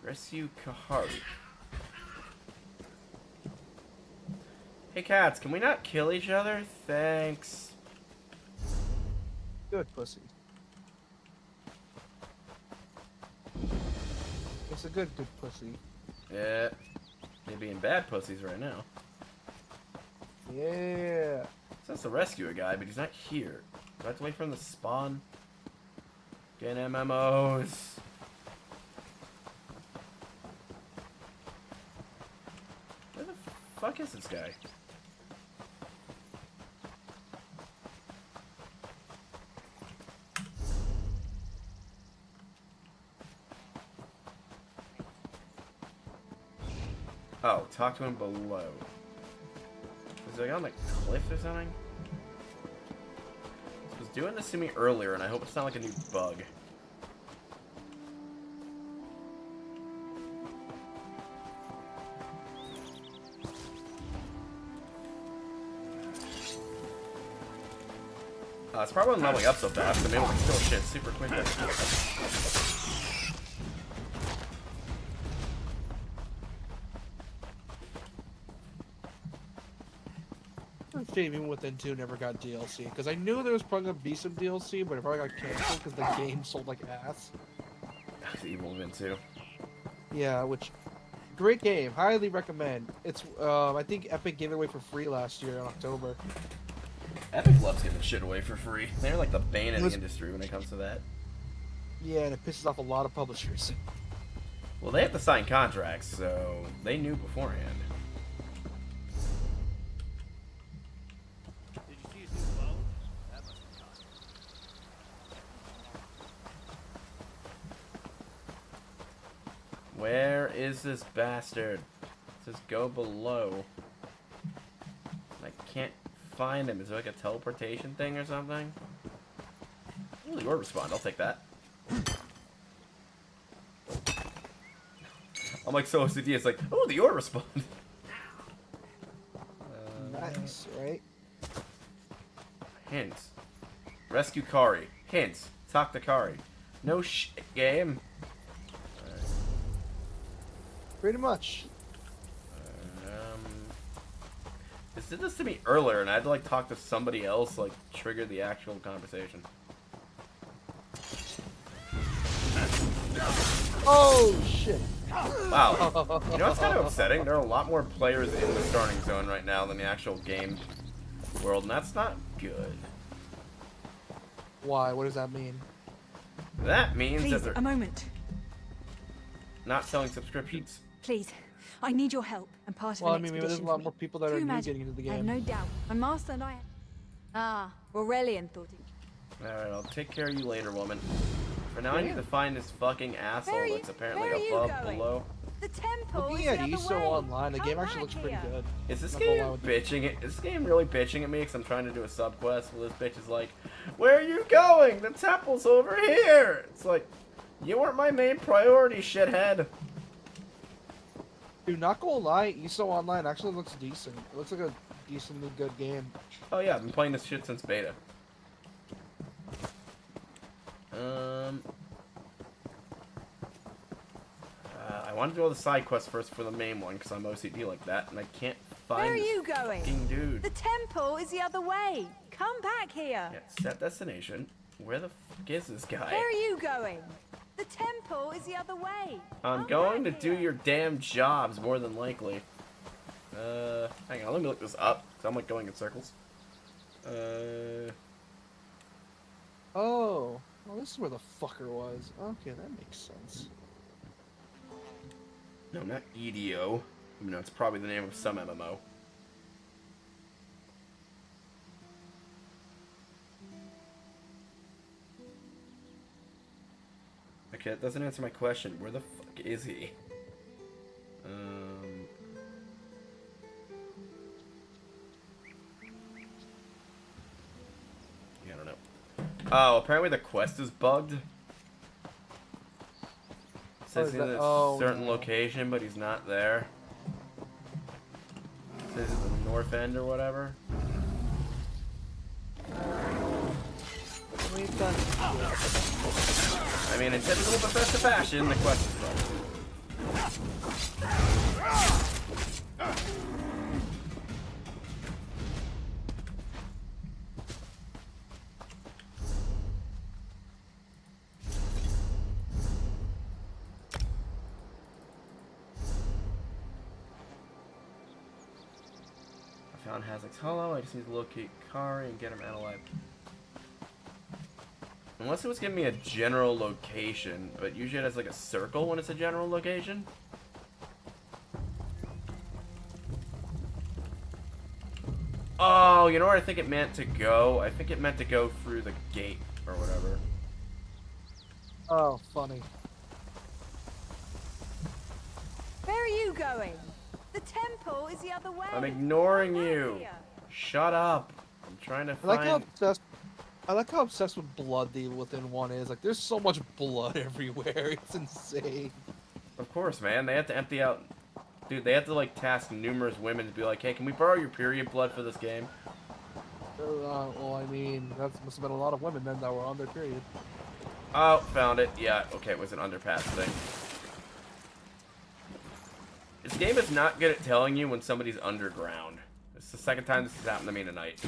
Rescue Kahari. Hey cats, can we not kill each other? Thanks.
Good pussy. It's a good pussy.
Yeah. They're being bad pussies right now.
Yeah.
So that's to rescue a guy, but he's not here. Do I have to wait for him to spawn? Get MMOs. Where the fuck is this guy? Oh, talk to him below. Is he like on the cliff or something? He was doing this to me earlier, and I hope it's not like a new bug. It's probably not leveling up so fast, but maybe we can kill shit super quickly.
Shame even within 2 never got DLC, because I knew there was probably going to be some DLC, but it probably got canceled because the game sold like ass.
Evil Within 2.
Yeah, which... Great game, highly recommend. It's, I think Epic gave it away for free last year in October.
Epic loves giving shit away for free. They're like the bane of the industry when it comes to that.
Yeah, and it pisses off a lot of publishers.
Well, they have to sign contracts, so they knew beforehand. Where is this bastard? It says go below. I can't find him. Is there like a teleportation thing or something? Ooh, the orb respawn. I'll take that. I'm like so OCD. It's like, oh, the orb respawn.
Nice, right?
Hints. Rescue Kari. Hints. Talk to Kari. No shit, game.
Pretty much.
This did this to me earlier, and I had to like talk to somebody else, like trigger the actual conversation.
Oh shit!
Wow. You know what's kind of upsetting? There are a lot more players in the starting zone right now than the actual game world, and that's not good.
Why? What does that mean?
That means
Please,
that they're
a moment.
not selling subscriptions.
Please, I need your help. I'm part of
Well, I
an
mean, maybe there's a
expedition
lot
for
more
me.
people that are
True
new
magic.
getting into the
I have
game.
no doubt. My master and I... Ah, Aurelian thought it...
Alright, I'll take care of you later, woman. For now, I need to find this fucking asshole
Where are you-
that's apparently
where are you
above,
going?
below.
The temple
Looking
is
at
the other
ESO
way.
Online, the
Come
game actually
back
looks pretty
here.
good.
Is this
Not gonna
game
lie with you.
bitching? Is this game really bitching at me? Because I'm trying to do a sub quest where this bitch is like, "Where are you going? The temple's over here." It's like, you weren't my main priority, shithead.
Dude, not gonna lie, ESO Online actually looks decent. It looks like a decently good game.
Oh yeah, I've been playing this shit since beta. I want to do all the side quests first for the main one because I'm OCD like that, and I can't find
Where are
this
you going?
fucking dude.
The temple is the other way. Come back here.
Yeah, set destination. Where the fuck is this guy?
Where are you going? The temple is the other way.
I'm
Come
going to
back
do
here.
your damn jobs more than likely. Hang on, let me look this up. Cause I'm like going in circles.
Oh, well, this is where the fucker was. Okay, that makes sense.
No, not EDO. Even though it's probably the name of some MMO. Okay, that doesn't answer my question. Where the fuck is he? Yeah, I don't know. Oh, apparently the quest is bugged. It says he's in a certain location, but he's not there. It says it's in the North End or whatever.
We've done.
I mean, in typical Bethesda fashion, the quest is bugged. I found Hazek's Hollow. I just need to locate Kari and get him out alive. Unless it was giving me a general location, but usually it has like a circle when it's a general location. Oh, you know where I think it meant to go? I think it meant to go through the gate or whatever.
Oh, funny.
Where are you going? The temple is the other way.
I'm ignoring
Come back
you.
here.
Shut up. I'm trying to
I like how
find...
obsessed. I like how obsessed with blood the Within one is. Like, there's so much blood everywhere. It's insane.
Of course, man. They have to empty out... Dude, they have to, like, task numerous women to be like, hey, can we borrow your period blood for this game?
Well, I mean, that must have been a lot of women then that were on their period.
Oh, found it. Yeah, okay, it was an underpass thing. This game is not good at telling you when somebody's underground. It's the second time this has happened to me tonight.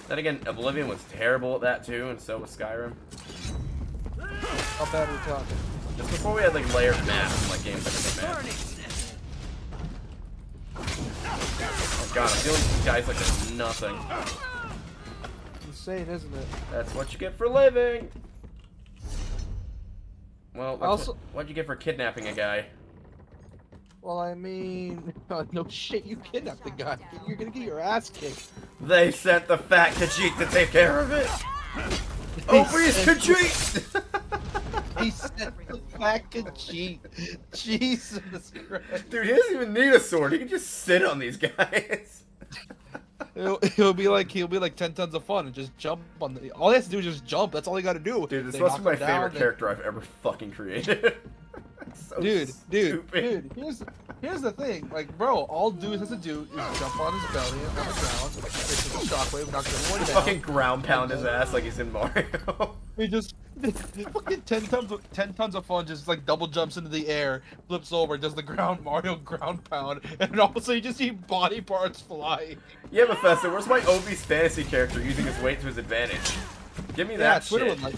Then again, Oblivion was terrible at that too, and so was Skyrim.
How bad are we talking?
Just before we had like layered maps, like games like map. Oh god, I'm dealing with these guys like there's nothing.
Insane, isn't it?
That's what you get for living. Well, what'd you get for kidnapping a guy?
Well, I mean, no shit, you kidnapped the guy. You're gonna get your ass kicked.
They sent the fat Khajiit to take care of it. Obvious Khajiit!
He sent the fat Khajiit. Jesus Christ.
Dude, he doesn't even need a sword. He can just sit on these guys.
He'll be like 10 tons of fun and just jump on the. All he has to do is just jump. That's all he got to do.
Dude, this
They
must be
knock
my
him down,
favorite
they-
character I've ever fucking created. So
Dude,
stupid.
here's the thing. Like, bro, all dude has to do is jump on his belly on the ground, take a shockwave, knock everyone down.
Fucking ground pound his ass like he's in Mario.
He just fucking 10 tons of fun, just like double jumps into the air, flips over, does the Mario ground pound, and also you just see body parts fly.
Yeah, Bethesda, where's my Obi's fantasy character using his weight to his advantage? Give me that
Twitter
shit.
would like.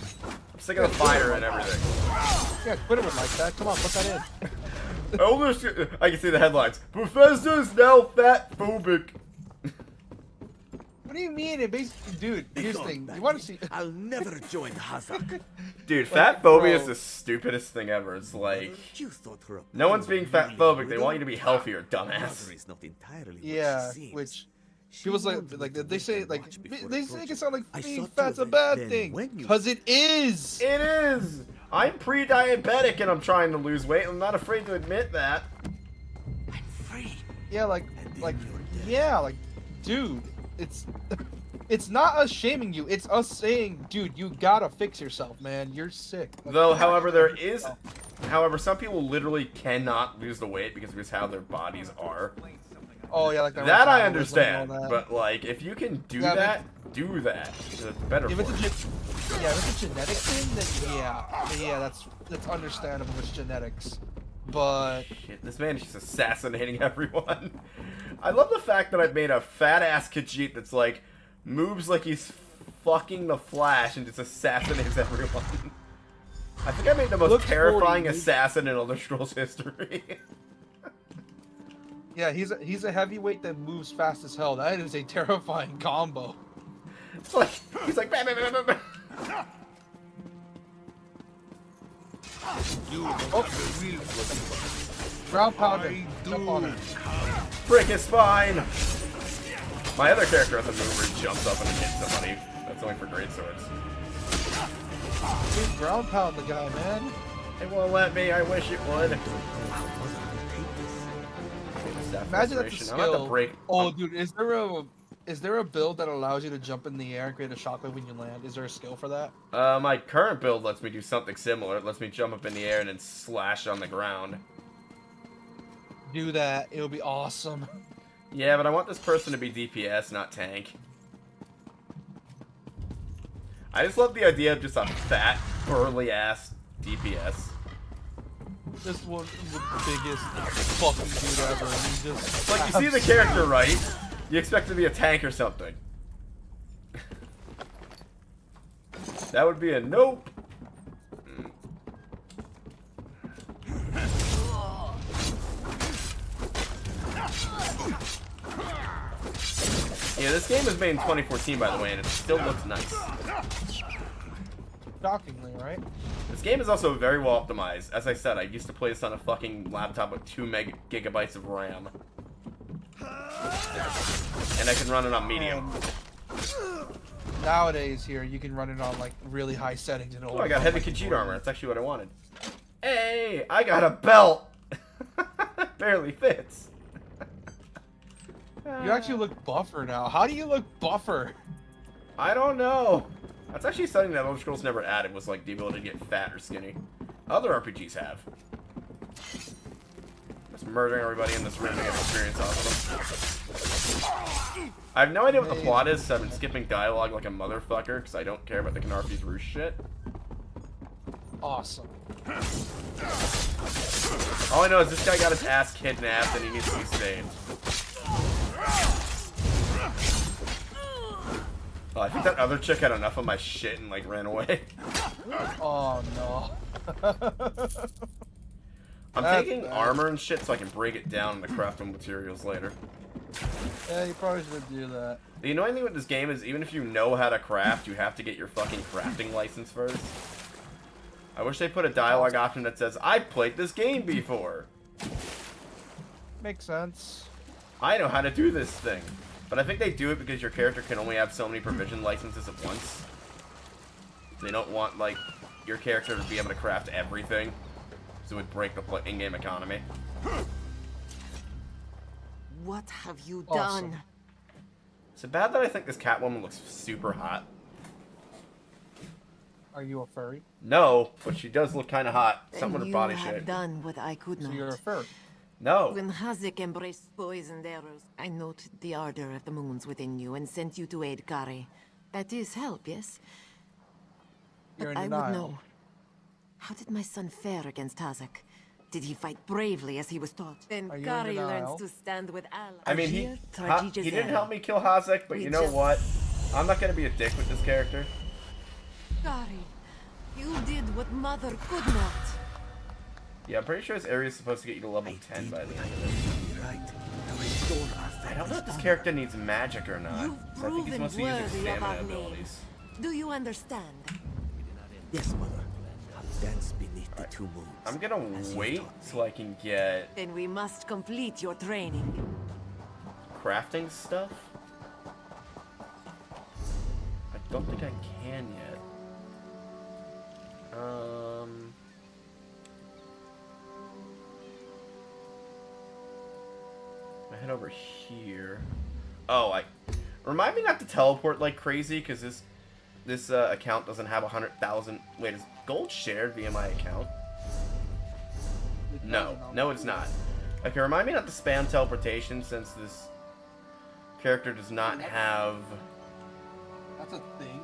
I'm sick of the fire and everything.
Yeah, Twitter would like that. Come on, put that in.
I can see the headlines. Bethesda's now fat-phobic.
What do you mean? It basically, dude. Here's the thing. You want to see?
I'll never join Hazak.
Dude, fat phobia is the stupidest thing ever. It's like
You thought her a
no one's being fat phobic. They
widow?
want you to be healthier, dumbass.
Mother is not entirely what
Yeah,
she seems.
which
She
people
warned
like
me
they say
to
like
watch before
they make it
approaching.
sound like
I
being
sought to
fat's a
avoid
bad
then
thing,
when you-
cause it is.
It is. I'm pre-diabetic and I'm trying to lose weight. I'm not afraid to admit that.
I'm free.
Yeah, like
And then
like
you're dead.
yeah, like dude, it's not us shaming you. It's us saying, dude, you gotta fix yourself, man. You're sick. Like,
Though,
you
however,
gotta
there
fix
is,
yourself.
some people literally cannot lose the weight because of how their bodies are.
Oh yeah, like the
That I
metabolism and
understand,
all that.
but like, if you can do
Yeah, but-
that, do that. 'Cause it's better
If
for
it's a
you.
if it's a genetic thing, then yeah, that's understandable. It's genetics, but
Shit, this man is just assassinating everyone. I love the fact that I've made a fat ass Khajiit that's like moves like he's fucking the Flash and just assassinates everyone. I think I made the most
Looks
terrifying
40, dude.
assassin in Elder Scrolls history.
yeah, he's a heavyweight that moves fast as hell. That is a terrifying combo.
It's like he's like bam, bam, bam, bam, bam.
Ground pounder, jump on it.
Break his spine. My other character has a move where he jumps up and hits somebody. That's only for great swords.
Dude, ground pound the guy, man.
It won't let me. I wish it would.
Imagine that's a
Frustration. I'm about to
skill.
break.
Oh, dude, is there a build that allows you to jump in the air and create a shockwave when you land? Is there a skill for that?
My current build lets me do something similar. It lets me jump up in the air and then slash on the ground.
Do that. It would be awesome.
Yeah, but I want this person to be DPS, not tank. I just love the idea of just a fat, burly ass DPS.
This one the biggest fucking dude ever. And he just
Like, you see the character, right? You expect to be a tank or something. That would be a nope. Yeah, this game was made in 2014, by the way, and it still looks nice.
Shockingly, right?
This game is also very well optimized. As I said, I used to play this on a fucking laptop with 2 gigabytes of RAM. And I can run it on medium.
Nowadays, here you can run it on like really high settings and
Oh, I got heavy Khajiit armor. That's actually what I wanted. Hey, I got a belt. Barely fits.
You actually look buffer now. How do you look buffer?
I don't know. That's actually something that Elder Scrolls never added, was like the ability to get fat or skinny. Other RPGs have. Just murdering everybody in this room to get experience off of them. I have no idea what the plot is, so I've been skipping dialogue like a motherfucker, because I don't care about the Canarfie's Roost shit.
Awesome.
All I know is this guy got his ass kidnapped and he needs to be saved. Oh, I think that other chick had enough of my shit and like ran away.
Oh no.
I'm
That's
taking
bad.
armor and shit so I can break it down into crafting materials later.
Yeah, you probably should do that.
The annoying thing with this game is even if you know how to craft, you have to get your fucking crafting license first. I wish they put a dialogue option that says, I've played this game before.
Makes sense.
I know how to do this thing. But I think they do it because your character can only have so many provision licenses at once. They don't want, like, your character to be able to craft everything. So it would break the in-game economy.
What have you
Awesome.
done?
Is it bad that I think this Catwoman looks super hot?
Are you a furry?
No, but she does look kind of hot.
Then
Something with her
you
body
have
shape.
done what I could
So
not.
you're a furry.
No.
When Hazak embraced poisoned arrows, I noted the ardor of the moons within you and sent you to aid Kari. That is help, yes?
You're
But
in
I would
denial.
know. How did my son fare against Hazak? Did he fight bravely as he was taught? Then
Are you in
Kari
denial?
learns to stand with allies.
I mean,
Here,
he
Tragedia's
didn't
end.
help me kill Hazak, but
We
you know
just-
what? I'm not gonna be a dick with this character.
Kari, you did what mother could not.
Yeah, I'm pretty sure this area is supposed to get you to level 10 by the end of it. I don't know if this character needs magic or not.
You've
So I think he's
proven
mostly using
worthy of
stamina
our name.
abilities.
Do you understand?
Yes, Mother. I'll dance beneath the two moons.
I'm gonna wait till I can get
Then we must complete your training.
crafting stuff. I don't think I can yet. I head over here. Oh, remind me not to teleport like crazy, because this account doesn't have 100,000. Wait, is gold shared via my account? No, it's not. Okay, remind me not to spam teleportation, since this character does not have.
That's a thing.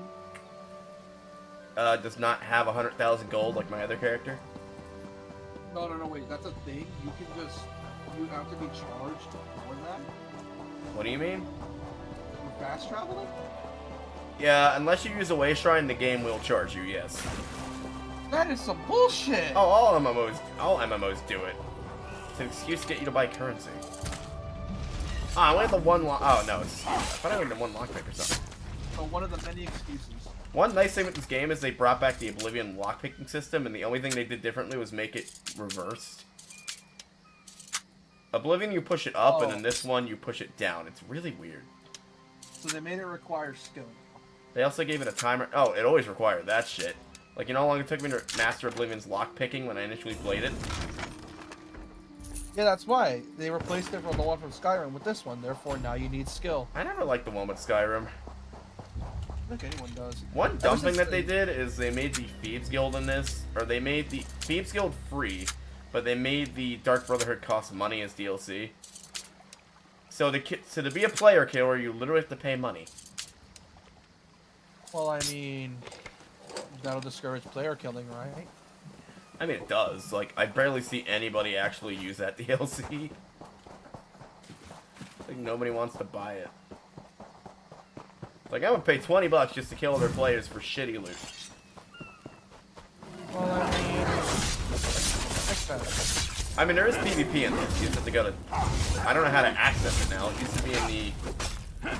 Does not have 100,000 gold like my other character.
No, wait, that's a thing. You can just, you have to be charged for that.
What do you mean?
For fast traveling?
Yeah, unless you use a way shrine, the game will charge you. Yes.
That is some bullshit.
Oh, all MMOs do it. It's an excuse to get you to buy currency. Ah, I wanted the one lock. Oh no, I thought I wanted the one lockpick or something.
So one of the many excuses.
One nice thing with this game is they brought back the Oblivion lockpicking system, and the only thing they did differently was make it reversed. Oblivion, you push it up, and in this one, you push it down. It's really weird.
So they made it require skill.
They also gave it a timer. Oh, it always required that shit. Like, you know how long it took me to master Oblivion's lockpicking when I initially played it?
Yeah, that's why. They replaced it from the one from Skyrim with this one, therefore now you need skill.
I never liked the one with Skyrim.
I think anyone does.
One dumb thing that they did is they made the Thieves Guild in this, or they made the Thieves Guild free, but they made the Dark Brotherhood cost money as DLC. So to be a player killer, you literally have to pay money.
Well, I mean, that'll discourage player killing, right?
I mean, it does. Like, I barely see anybody actually use that DLC. Like, nobody wants to buy it. Like, I would pay $20 just to kill other players for shitty loot.
Well, I mean, that's better.
I mean, there is PvP in this. You just have to go to. I don't know how to access it now. It used to be in the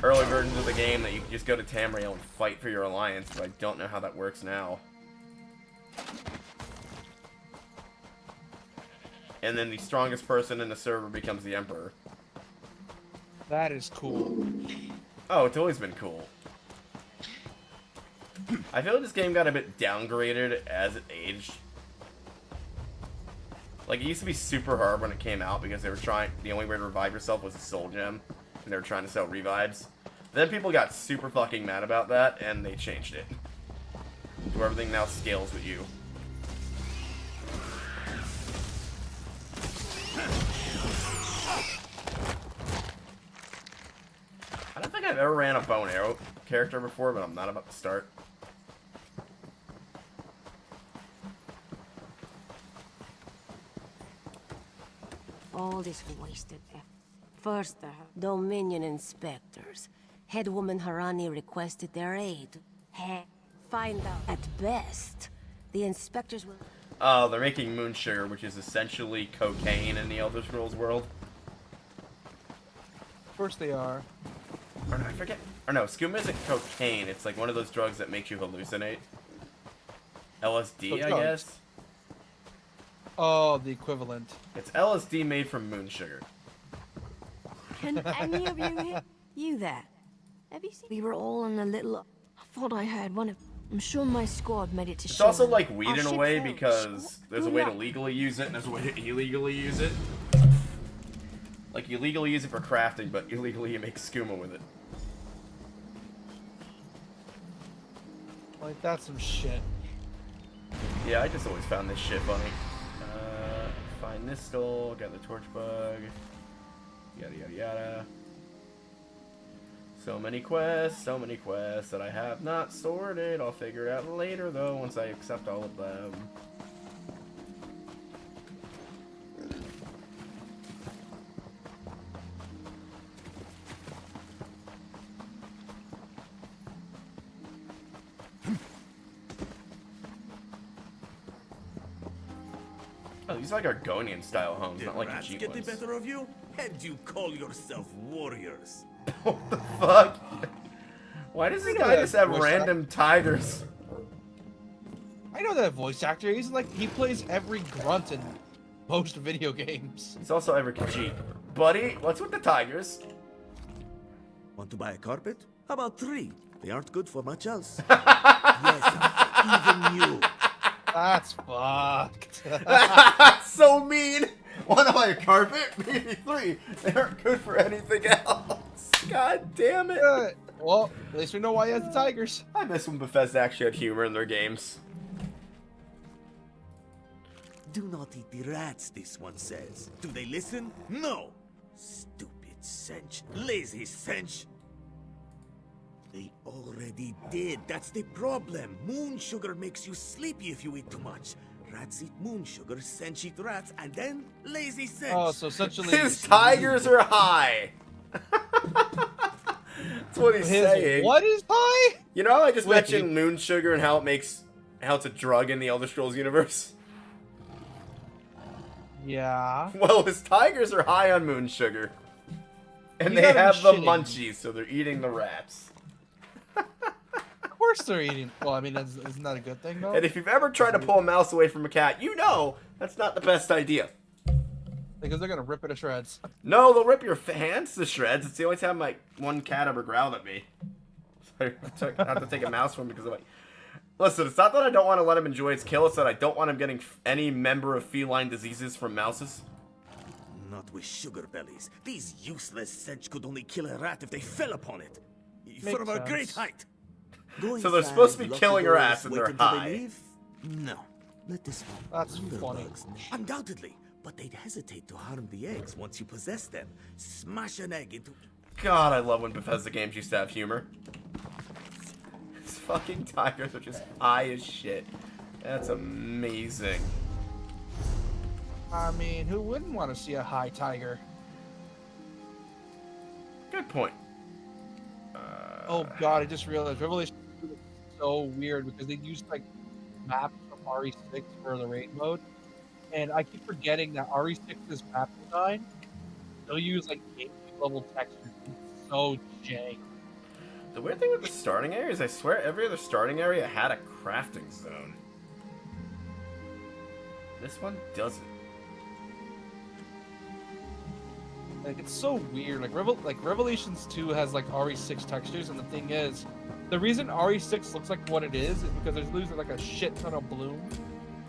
early versions of the game that you could just go to Tamriel and fight for your alliance, but I don't know how that works now. And then the strongest person in the server becomes the Emperor.
That is cool.
Oh, it's always been cool. I feel like this game got a bit downgraded as it aged. Like, it used to be super hard when it came out because they were trying, the only way to revive yourself was a soul gem, and they were trying to sell revives. Then people got super fucking mad about that, and they changed it. So everything now scales with you. I don't think I've ever ran a bow and arrow character before, but I'm not about to start.
All this wasted effort. First, the Dominion inspectors. Headwoman Harani requested their aid. Find out. At best, the inspectors will...
Oh, they're making moon sugar, which is essentially cocaine in the Elder Scrolls world.
First they are.
Or no, I forget. Or no, skooma isn't cocaine. It's like one of those drugs that makes you hallucinate. LSD, I guess?
Oh, the equivalent.
It's LSD made from moon sugar.
Can any of you hear? You there? Have you seen? We were all in a little... I thought I heard one of... I'm sure my squad made it to
It's also like weed
Our
in a
ship
way
failed.
because there's a way to
Yeah.
legally use it and there's a way to illegally use it. Like, you legally use it for crafting, but illegally you make skooma with it.
Like, that's some shit.
Yeah, I just always found this shit funny. Find this skull, got the torch bug, yada yada yada. So many quests that I have not sorted. I'll figure it out later though, once I accept all of them. Oh, No, these are like Argonian style homes, not like
rats
Khajiit
get the
ones.
better of you, and you call yourself warriors.
What the fuck? Why does this
I know
guy
that
just have
voice
random tigers?
I know that voice actor. He's like, he plays every grunt in most video games.
He's also every Khajiit. Buddy, what's with the tigers?
Want to buy a carpet? How about 3? They aren't good for much else. Yes, even you.
That's fucked.
So mean! Wanna buy a carpet? Maybe 3. They aren't good for anything else. God damn it.
Well, at least we know why he has the tigers.
I miss when Bethesda actually had humor in their games.
Do not eat the rats, this one says. Do they listen? No! Stupid cinch. Lazy cinch. They already did. That's the problem. Moon sugar makes you sleepy if you eat too much. Rats eat moon sugar, cinch eat rats, and then lazy cinch.
Oh, so essentially...
His tigers are high! That's what he's saying.
What is high?
You know how I just
Wait,
mentioned moon sugar and how it's a drug in the Elder Scrolls universe?
Yeah.
Well, his tigers are high on moon sugar. And
You
they
gotta be
have the
shitting.
munchies, so they're eating the rats.
Of course they're eating. Well, I mean, isn't that a good thing, though?
And if you've ever tried to pull a mouse away from a cat, you know that's not the best idea.
Because they're gonna rip it to shreds.
No, they'll rip your hands to shreds. It's the only time like one cat ever growled at me. So I have to take a mouse from him because I'm like, listen, it's not that I don't want to let him enjoy its kill. It's that I don't want him getting any member of feline diseases from mouses.
Not with sugar bellies. These useless cinch could only kill a rat if they fell upon it.
Makes
From a great
sense.
height.
So they're supposed to be
Lock
killing
the doors,
rats and
wait
they're
until
high.
They leave? No. Let this one.
That's funny.
Undoubtedly. But they'd hesitate to harm the eggs once you possess them. Smash an egg into...
God, I love when Bethesda games used to have humor. These fucking tigers are just high as shit. That's amazing.
I mean, who wouldn't want to see a high tiger?
Good point.
Oh god, I just realized Revelation 2 is so weird because they used like maps from RE6 for the raid mode, and I keep forgetting that RE6's map design they'll use like GameCube level textures. It's so jank.
The weird thing with the starting area is I swear every other starting area had a crafting zone. This one doesn't.
Like it's so weird. Like Revelations 2 has like RE6 textures, and the thing is, the reason RE6 looks like what it is because there's losing like a shit ton of bloom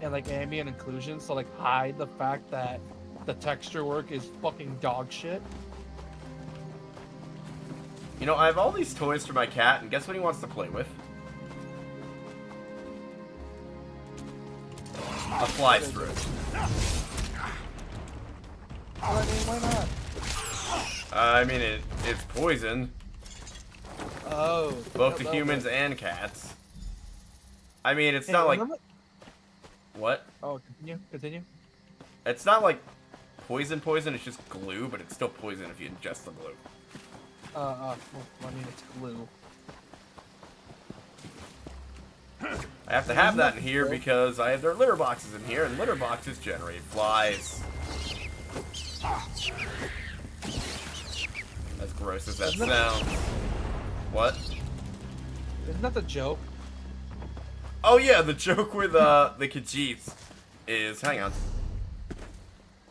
and like ambient occlusions to like hide the fact that the texture work is fucking dog shit.
You know, I have all these toys for my cat, and guess what he wants to play with? A fly strip.
Why not?
I mean, it's poison.
Oh.
Both to humans and cats. I mean, it's not like... What?
Oh, continue.
It's not like poison, it's just glue, but it's still poison if you ingest the glue.
Well, I mean, it's glue.
I have to have that in here because I have their litter boxes in here, and litter boxes generate flies. As gross as that sounds. What?
Isn't that the joke?
Oh yeah, the joke with the Khajiits is, hang on.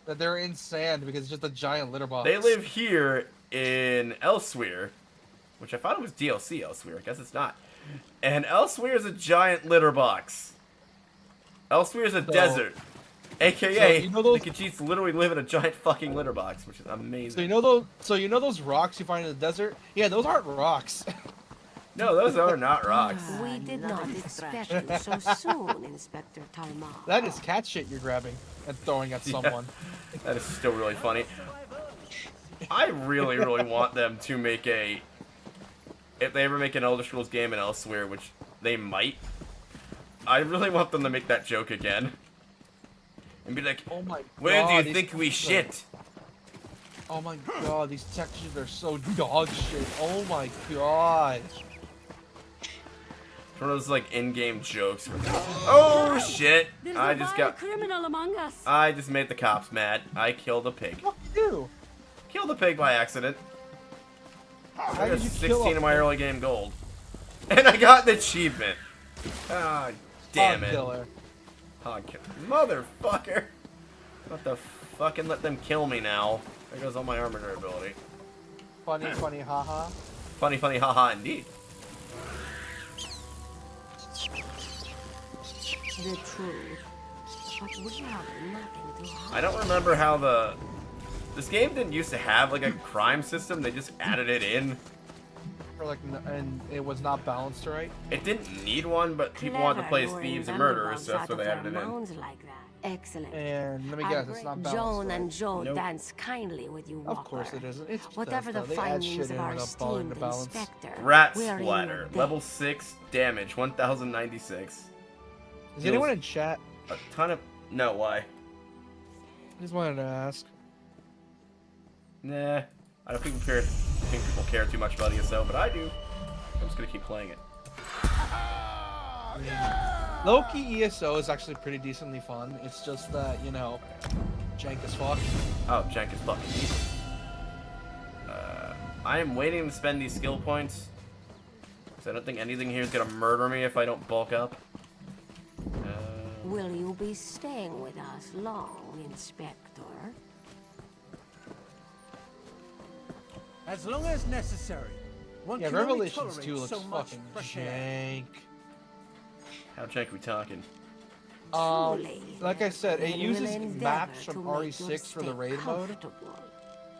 That they're in sand because it's just a giant litter box.
They live here in Elsewhere, which I thought it was DLC Elsewhere. I guess it's not. And Elsewhere is a giant litter box. Elsewhere is a desert. AKA,
you know those...
the Khajiits literally live in a giant fucking litter box, which is amazing.
So you know those rocks you find in the desert? Yeah, those aren't rocks.
No, those are not rocks.
We did not expect you so soon, Inspector Talma.
That is cat shit you're grabbing and throwing at someone.
Yeah, that is still really funny. I really, really want them to make a... If they ever make an Elder Scrolls game in Elsewhere, which they might, I really want them to make that joke again. And be like,
oh my god,
where do you think we shit?
Oh my god, these textures are so dog shit. Oh my god.
It's one of those like in-game jokes. Oh shit! I just got.
criminal among us.
I just made the cops mad. I killed a pig.
What you do?
Killed a pig by accident.
How
I got
did you kill
16
a
of my
pig?
early game gold, and I got an achievement. Ah, damn it!
Killer.
Hog killer, motherfucker! What the fucking let them kill me now? There goes all my armor durability.
Funny, funny, haha.
Funny, funny, haha, indeed.
The truth. But we have nothing to hide.
I don't remember how this game didn't used to have like a crime system. They just added it in.
Or like, and it was not balanced right.
It didn't need one, but people wanted to play as thieves and murderers, so that's why they added it in.
Like that. Excellent.
And let me guess, it's not balanced.
Joan
right?
and Joe
Nope.
dance kindly with you, Walker.
Of course it isn't. It's
Whatever the
Bethesda. They add
findings
shit
of
in
our
without falling
esteemed
into balance.
inspector.
Rat
we are in
Splatter,
your
level
debt.
6, damage, 1096.
Is anyone in chat?
A ton of. No, why?
I just wanted to ask.
Nah, I don't think people care too much about ESO, but I do. I'm just gonna keep playing it.
Low-key ESO is actually pretty decently fun. It's just that, you know, jank as fuck.
Oh, jank is fucking easy. I am waiting to spend these skill points, because I don't think anything here is gonna murder me if I don't bulk up.
Will you be staying with us long, Inspector?
As long as necessary. One
Yeah,
can only
Revelations
tolerate
2 looks
so much
fucking
fresh air.
jank.
How jank we talking?
Like I said, it
Then
uses
we'll endeavor
maps
to
from
make your
RE6 for the
stay
raid mode,
comfortable.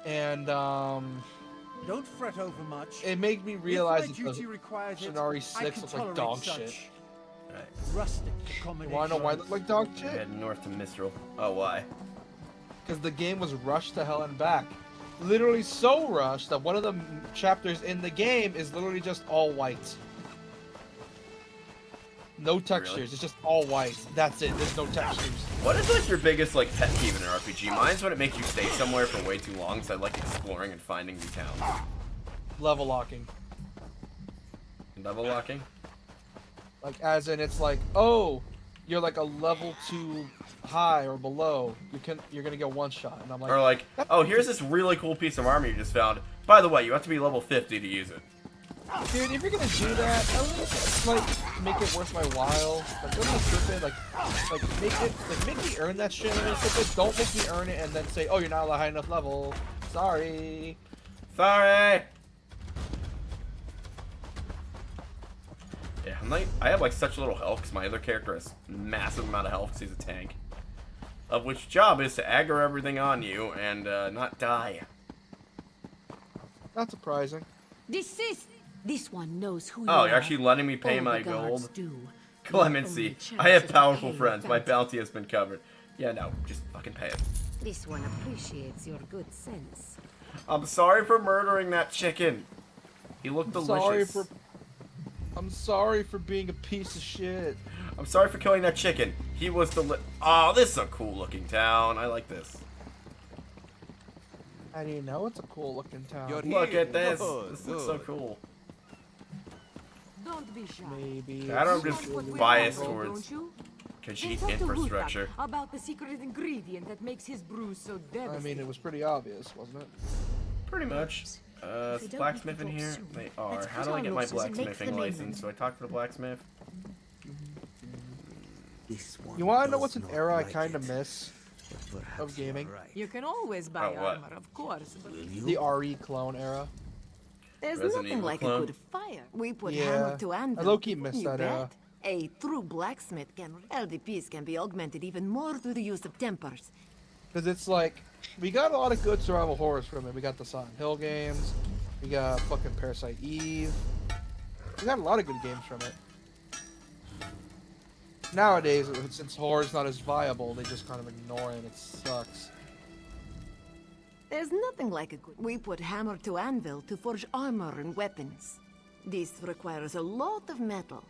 and
Don't fret over much.
it made me realize
If
that
my duty
the
requires it,
RE6
I can
looks like
tolerate
dog
such
shit.
Alright,
rustic
You
accommodation.
wanna know why it looked like dog
we
shit?
head north to Mistral. Oh, why?
Because the game was rushed to hell and back. Literally so rushed that one of the chapters in the game is literally just all white. No textures, it's just all white. That's it, there's no textures.
What is like your biggest like pet peeve in an RPG? Mine's when it makes you stay somewhere for way too long, so I like exploring and finding new towns.
Level locking.
Level locking?
Like, as in, it's like, oh, you're like a level 2 high or below. You're gonna get one shot, and I'm like,
Or like, oh, here's this really cool piece of armor you just found. By the way, you have to be level 50 to use it.
dude, if you're gonna do that, at least like make it worth my while. Like, don't be stupid. Like make me earn that shit. And stupid. Don't make me earn it and then say, oh, you're not at a high enough level. Sorry.
Sorry. Yeah, I have like such little health because my other character has massive amount of health because he's a tank. Of which job is to aggro everything on you and not die.
Not surprising.
Desist! This one knows who you
Oh,
are.
you're actually letting me pay
All
my
the guards
gold?
do.
Clemency.
Your only
I have
chance is
powerful
paying
friends. My
back.
bounty has been covered. Yeah, no, just fucking pay it.
This one appreciates your good sense.
I'm sorry for murdering that chicken. He looked delicious.
I'm sorry for being a piece of shit.
I'm sorry for killing that chicken. He was Oh, this is a cool looking town. I like this.
How do you know it's a cool looking town?
Look at this.
Good,
This looks so
good.
cool.
Don't be shy.
Maybe.
I don't
it's
just
really
biased
cool.
towards Khajiit
Talk to
infrastructure.
Rutak about the secret ingredient that makes his brew so devastating.
I mean, it was pretty obvious, wasn't it?
Pretty much.
They don't
Blacksmith in
need to
here?
talk soon.
They are.
Let's
How
put
do I
our
get my
noses and make
blacksmithing
the
license?
mainland.
Do I talk to the blacksmith?
This one
You want to know
does
what's an
not
era I
like
kind of
it.
miss
But perhaps
of
you're
gaming?
right.
You can always buy
Oh, what?
armor, of course, but
Will you?
The RE clone era.
there's
Resident
nothing
Evil
like
clone?
a good fire. We put
Yeah,
hammer to anvil.
I low-key miss
You
that
bet.
era.
A true blacksmith can LDPs can be augmented even more through the use of tempers.
Because it's like, we got a lot of good survival horrors from it. We got the Silent Hill games. We got fucking Parasite Eve. We got a lot of good games from it. Nowadays, since horror's not as viable, they just kind of ignore it. It sucks.
There's nothing like a good. We put hammer to anvil to forge armor and weapons. This requires a lot of metal.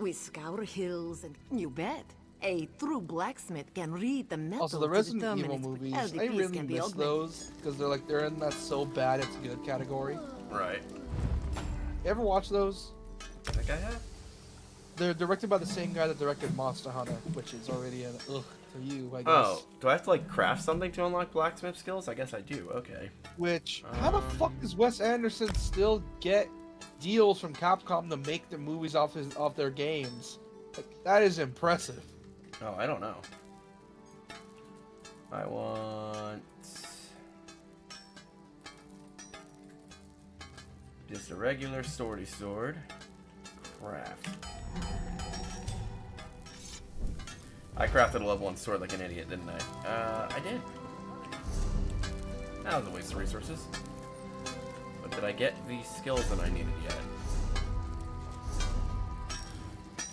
We scour hills and you bet. A true blacksmith can read the metal
Also, the
to
Resident
determine
Evil
if
movies, I
LDPs
really
can be
miss
augmented.
those because they're in that so bad it's good category.
Right.
You ever watch those?
I think I have.
They're directed by the same guy that directed Monster Hunter, which is already an ugh to you, I guess.
Oh, do I have to like craft something to unlock blacksmith skills? I guess I do. Okay.
Which, how the fuck does Wes Anderson still get deals from Capcom to make the movies off their games? Like, that is impressive.
Oh, I don't know. I want just a regular swordy sword. Craft. I crafted a level 1 sword like an idiot, didn't I? I did. That was a waste of resources. But did I get the skills that I needed yet?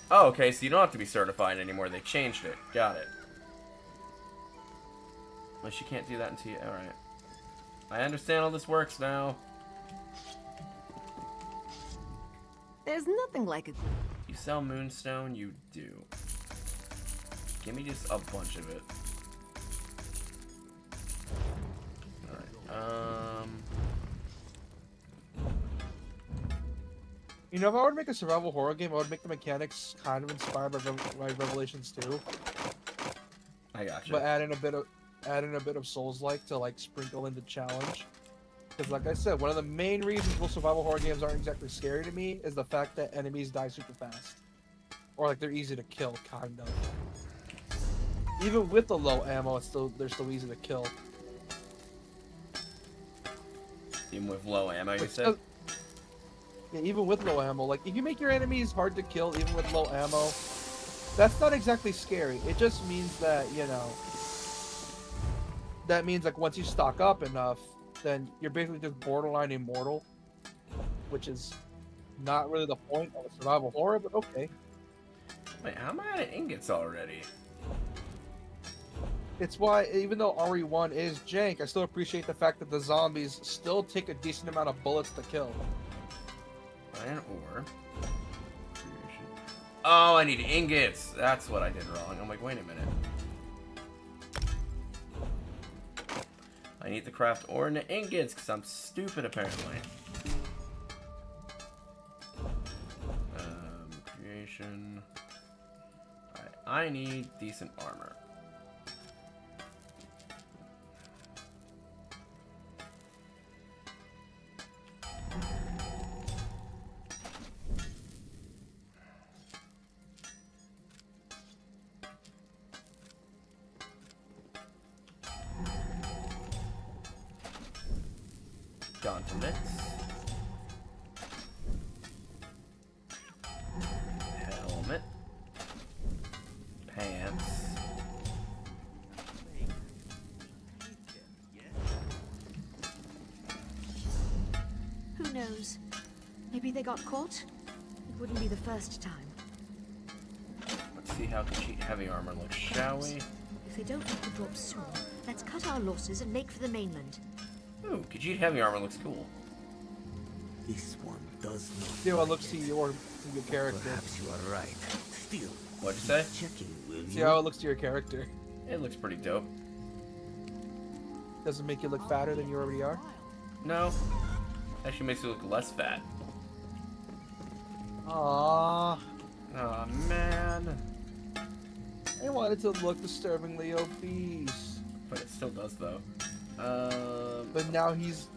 Oh, okay, so you don't have to be certified anymore. They changed it. Got it. Unless you can't do that until you... Alright. I understand how this works now.
There's nothing like a...
You sell moonstone? You do. Give me just a bunch of it. Alright,
You know, if I were to make a survival horror game, I would make the mechanics kind of inspired by Revelations 2.
I gotcha.
But add in a bit of Souls-like to like sprinkle in the challenge. Because like I said, one of the main reasons most survival horror games aren't exactly scary to me is the fact that enemies die super fast. Or like they're easy to kill, kind of. Even with the low ammo, they're still easy to kill.
Even with low ammo, you said?
Yeah, even with low ammo. Like, if you make your enemies hard to kill, even with low ammo, that's not exactly scary. It just means that, you know... That means, like, once you stock up enough, then you're basically just borderline immortal. Which is not really the point of a survival horror, but okay.
Wait, how am I out of ingots already?
It's why, even though RE1 is jank, I still appreciate the fact that the zombies still take a decent amount of bullets to kill.
Iron ore. Oh, I need ingots. That's what I did wrong. I'm like, wait a minute. I need to craft ore into ingots because I'm stupid apparently. Creation. Alright, I need decent armor. Gauntlets. Helmet. Pants.
Who knows? Maybe they got caught? It wouldn't be the first time.
Let's see how Khajiit heavy armor looks, shall we?
If they don't make the drop soon, let's cut our losses and make for the mainland.
Ooh, Khajiit heavy armor looks cool.
This one does not.
See how it looks to your character.
Perhaps you are right. Still,
What'd you say?
checking, will
See
you?
how it looks to your character.
It looks pretty dope.
Doesn't make you look fatter than you already are.
No. Actually makes you look less fat.
Aww.
Aw, man.
I wanted to look disturbingly obese.
But it still does, though.
But now he's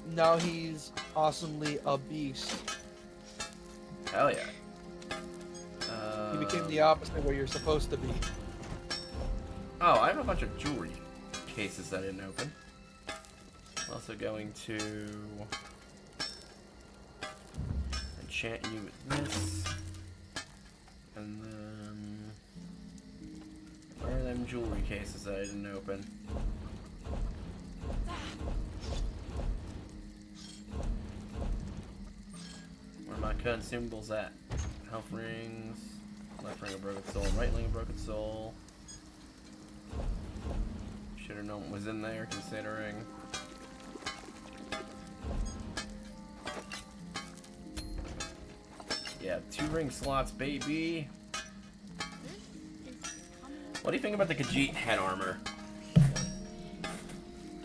awesomely a beast.
Hell yeah.
He became the opposite of where you're supposed to be.
Oh, I have a bunch of jewelry cases I didn't open. I'm also going to enchant you with this. And then where are them jewelry cases that I didn't open? Where are my consumables at? Health rings, left ring of broken soul, right ring of broken soul. Should have known what was in there, considering. Yeah, 2 ring slots, baby. What do you think about the Khajiit head armor?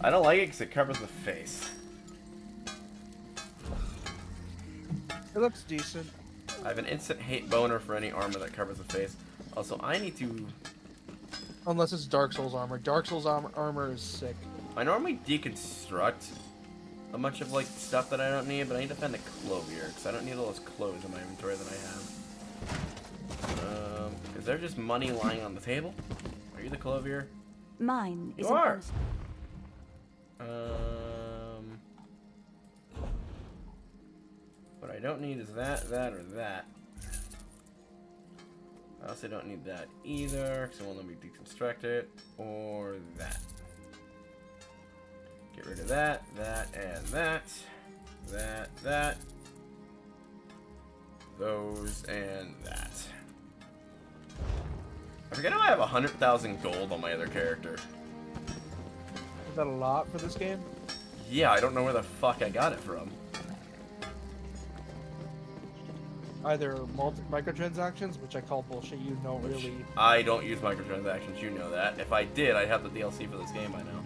I don't like it because it covers the face.
It looks decent.
I have an instant hate boner for any armor that covers the face. Also, I need to...
Unless it's Dark Souls armor. Dark Souls armor is sick.
I normally deconstruct a bunch of like stuff that I don't need, but I need to find the clothier because I don't need all those clothes in my inventory that I have. Is there just money lying on the table? Are you the clothier?
Mine is
You are. What I don't need is that, or that. I also don't need that either, because it won't let me deconstruct it, or that. Get rid of that, and that, that, those, and that. I forget how I have 100,000 gold on my other character.
Is that a lot for this game?
Yeah, I don't know where the fuck I got it from.
Either microtransactions, which I call bullshit. You don't really.
I don't use microtransactions, you know that. If I did, I'd have the DLC for this game by now.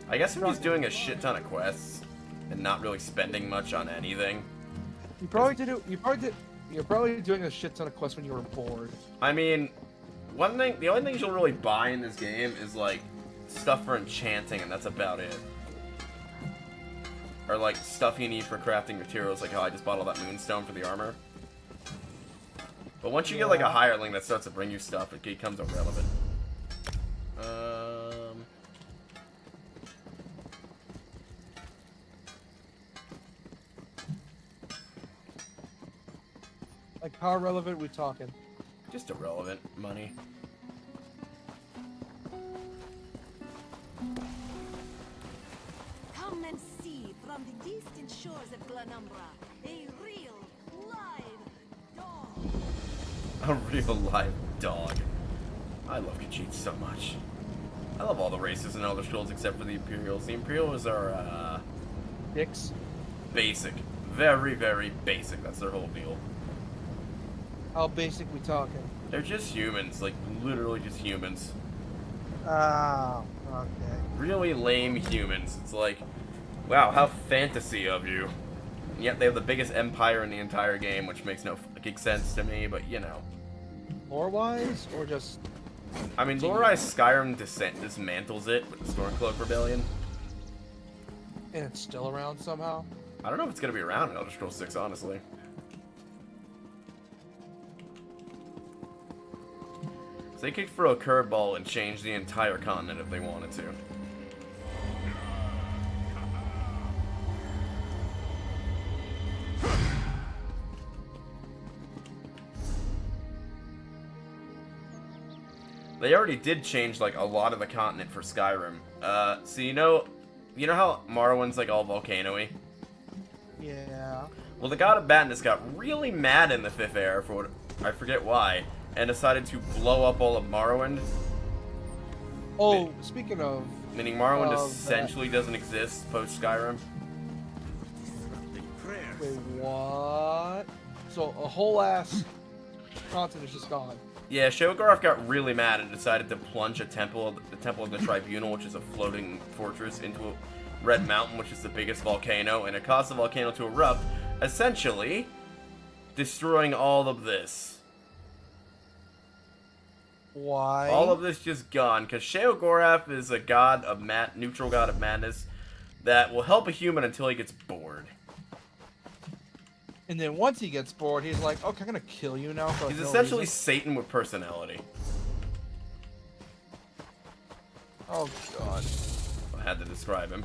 I guess I'm just doing a shit ton of quests and not really spending much on anything.
You probably did it. You're probably doing a shit ton of quests when you were bored.
I mean, the only things you'll really buy in this game is like stuff for enchanting, and that's about it. Or like stuff you need for crafting materials, like how I just bought all that moonstone for the armor. But once you get like a hireling that starts to bring you stuff, it becomes irrelevant.
Like how relevant we talking?
Just irrelevant money.
Come and see from the distant shores of Glanumbra a real live dog.
A real live dog. I love Khajiit so much. I love all the races in Elder Scrolls except for the Imperials. The Imperials are,
dicks.
Basic. Very, very basic. That's their whole deal.
How basic we talking?
They're just humans. Like, literally just humans.
Oh, okay.
Really lame humans. It's like, wow, how fantasy of you. And yet they have the biggest empire in the entire game, which makes no fucking sense to me, but you know.
Lore-wise, or just...
I mean, lore-wise, Skyrim dismantles it with the Stormcloak Rebellion.
And it's still around somehow?
I don't know if it's going to be around in Elder Scrolls 6, honestly. So they could throw a curveball and change the entire continent if they wanted to. They already did change like a lot of the continent for Skyrim. So you know how Morrowind's like all volcano-y?
Yeah.
Well, the god of Badness got really mad in the 5th era for what, I forget why, and decided to blow up all of Morrowind.
Oh, speaking of...
Meaning Morrowind essentially doesn't exist post Skyrim.
Wait, what? So a whole ass continent is just gone.
Yeah, Sheogorath got really mad and decided to plunge the Temple of the Tribunal, which is a floating fortress, into a Red Mountain, which is the biggest volcano, and it caused the volcano to erupt, essentially destroying all of this.
Why?
All of this just gone, because Sheogorath is a god of neutral god of madness that will help a human until he gets bored.
And then once he gets bored, he's like, okay, I'm gonna kill you now. For
He's
no
essentially
reason.
Satan with personality.
Oh, God.
I had to describe him.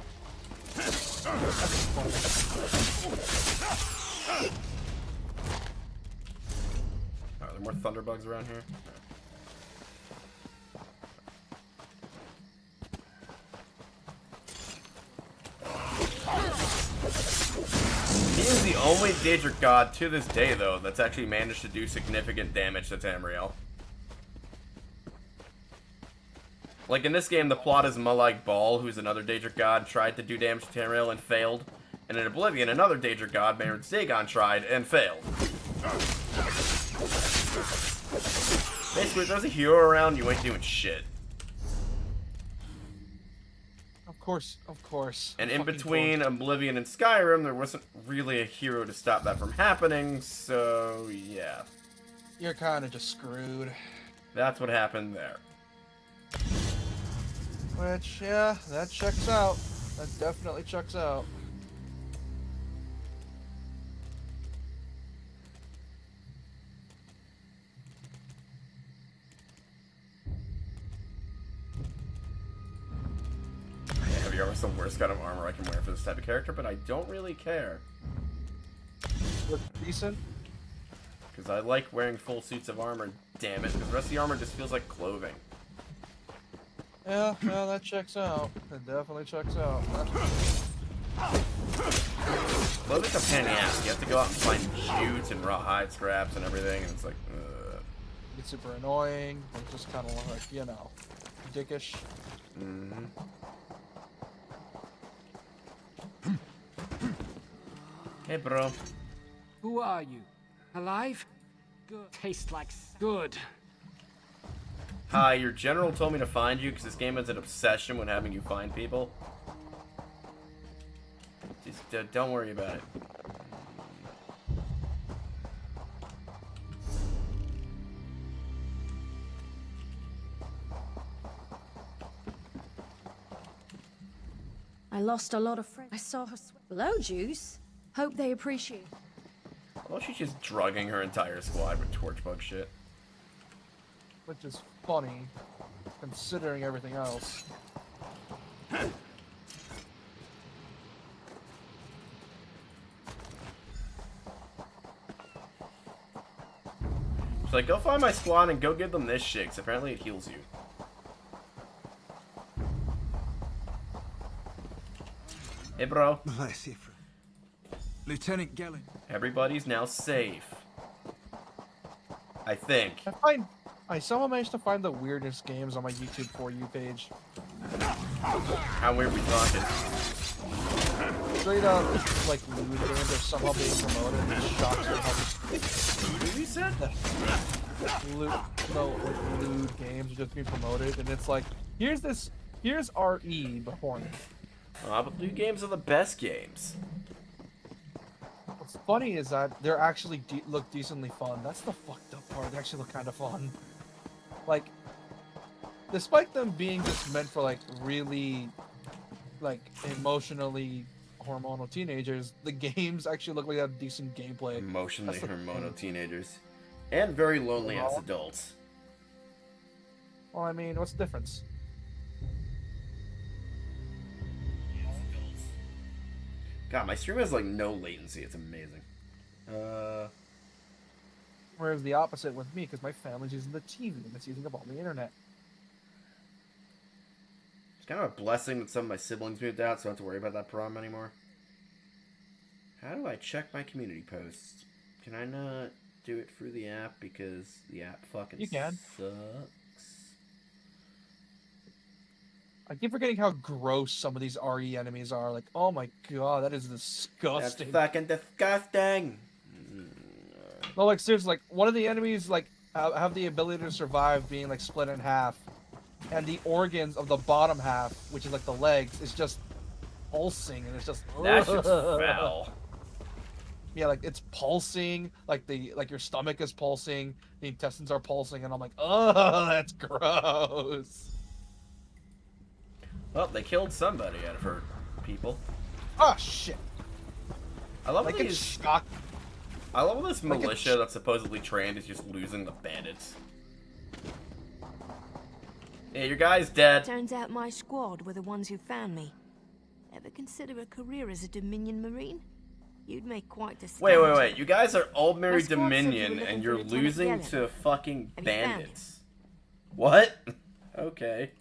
Are there more thunderbugs around here? He is the only Daedric god to this day, though, that's actually managed to do significant damage to Tamriel. Like in this game, the plot is Malag Bal, who's another Daedric god, tried to do damage to Tamriel and failed. And in Oblivion, another Daedric god, Maynard Dagon, tried and failed. Basically, if there's a hero around, you ain't doing shit.
How Of course.
And in
Fucking
between Oblivion and Skyrim, there wasn't really a hero to stop that from happening, so yeah.
You're kind of just screwed.
That's what happened there.
Which, yeah, that checks out. That definitely checks out.
Heavy armor is the worst kind of armor I can wear for this type of character, but I don't really care.
Looks decent.
Because I like wearing full suits of armor, damn it. Because the rest of the armor just feels like clothing.
Yeah, well, that checks out. That definitely checks out.
Clothing's a pain in the ass. You have to go out and find shoots and raw hide scraps and everything, and it's like, ugh.
It's super annoying. It's just kind of like, you know, dickish.
Mm-hmm. Hey, bro.
Who are you? Alive? Good. Tastes like good.
Hi, your general told me to find you because this game has an obsession with having you find people. Just don't worry about it.
I lost a lot of friends. I saw her Hello, Juice. Hope they appreciate.
Well, she's just drugging her entire squad with torchbug shit.
Which is funny, considering everything else.
She's like, go find my squad and go give them this shit, 'cause apparently it heals you. Hey, bro.
Lieutenant Gelling.
Everybody's now safe. I think.
I somehow managed to find the weirdest games on my YouTube For You page.
How weird we talking?
Straight up, like, lewd games are somehow being promoted, and it shocks me how...
Voodoo, you said?
Lewd games are just being promoted, and it's like, here's RE before me.
But blue games are the best games.
What's funny is that they're actually look decently fun. That's the fucked up part. They actually look kind of fun. Like, despite them being just meant for like really, like, emotionally hormonal teenagers, the games actually look like they have decent gameplay.
Emotionally hormonal teenagers. And very lonely as adults.
Well, I mean, what's the difference?
God, my stream has like no latency. It's amazing.
Whereas the opposite with me, because my family's using the TV and it's using up all the internet.
It's kind of a blessing that some of my siblings moved out, so I don't have to worry about that problem anymore. How do I check my community posts? Can I not do it through the app because the app fucking sucks?
I keep forgetting how gross some of these RE enemies are. Like, oh my god, that is disgusting.
That's fucking disgusting.
No, like, seriously, like, one of the enemies, like, have the ability to survive being, like, split in half. And the organs of the bottom half, which is, like, the legs, is just pulsing, and it's just...
That shit's foul.
Yeah, like, it's pulsing, like, your stomach is pulsing, the intestines are pulsing, and I'm like, oh, that's gross.
Well, they killed somebody out of her people.
Oh, shit.
I love
like
these...
shock.
I love this militia that's supposedly trained is just losing the bandits. Yeah, your guy's dead.
Turns out my squad were the ones who found me. Ever consider a career as a Dominion Marine? You'd make quite the
Wait. You guys are Aldmeri
My squad said you were
Dominion
looking
and
for
you're
Lieutenant
losing
Yellen.
to fucking
Have you found
bandits. What? Okay.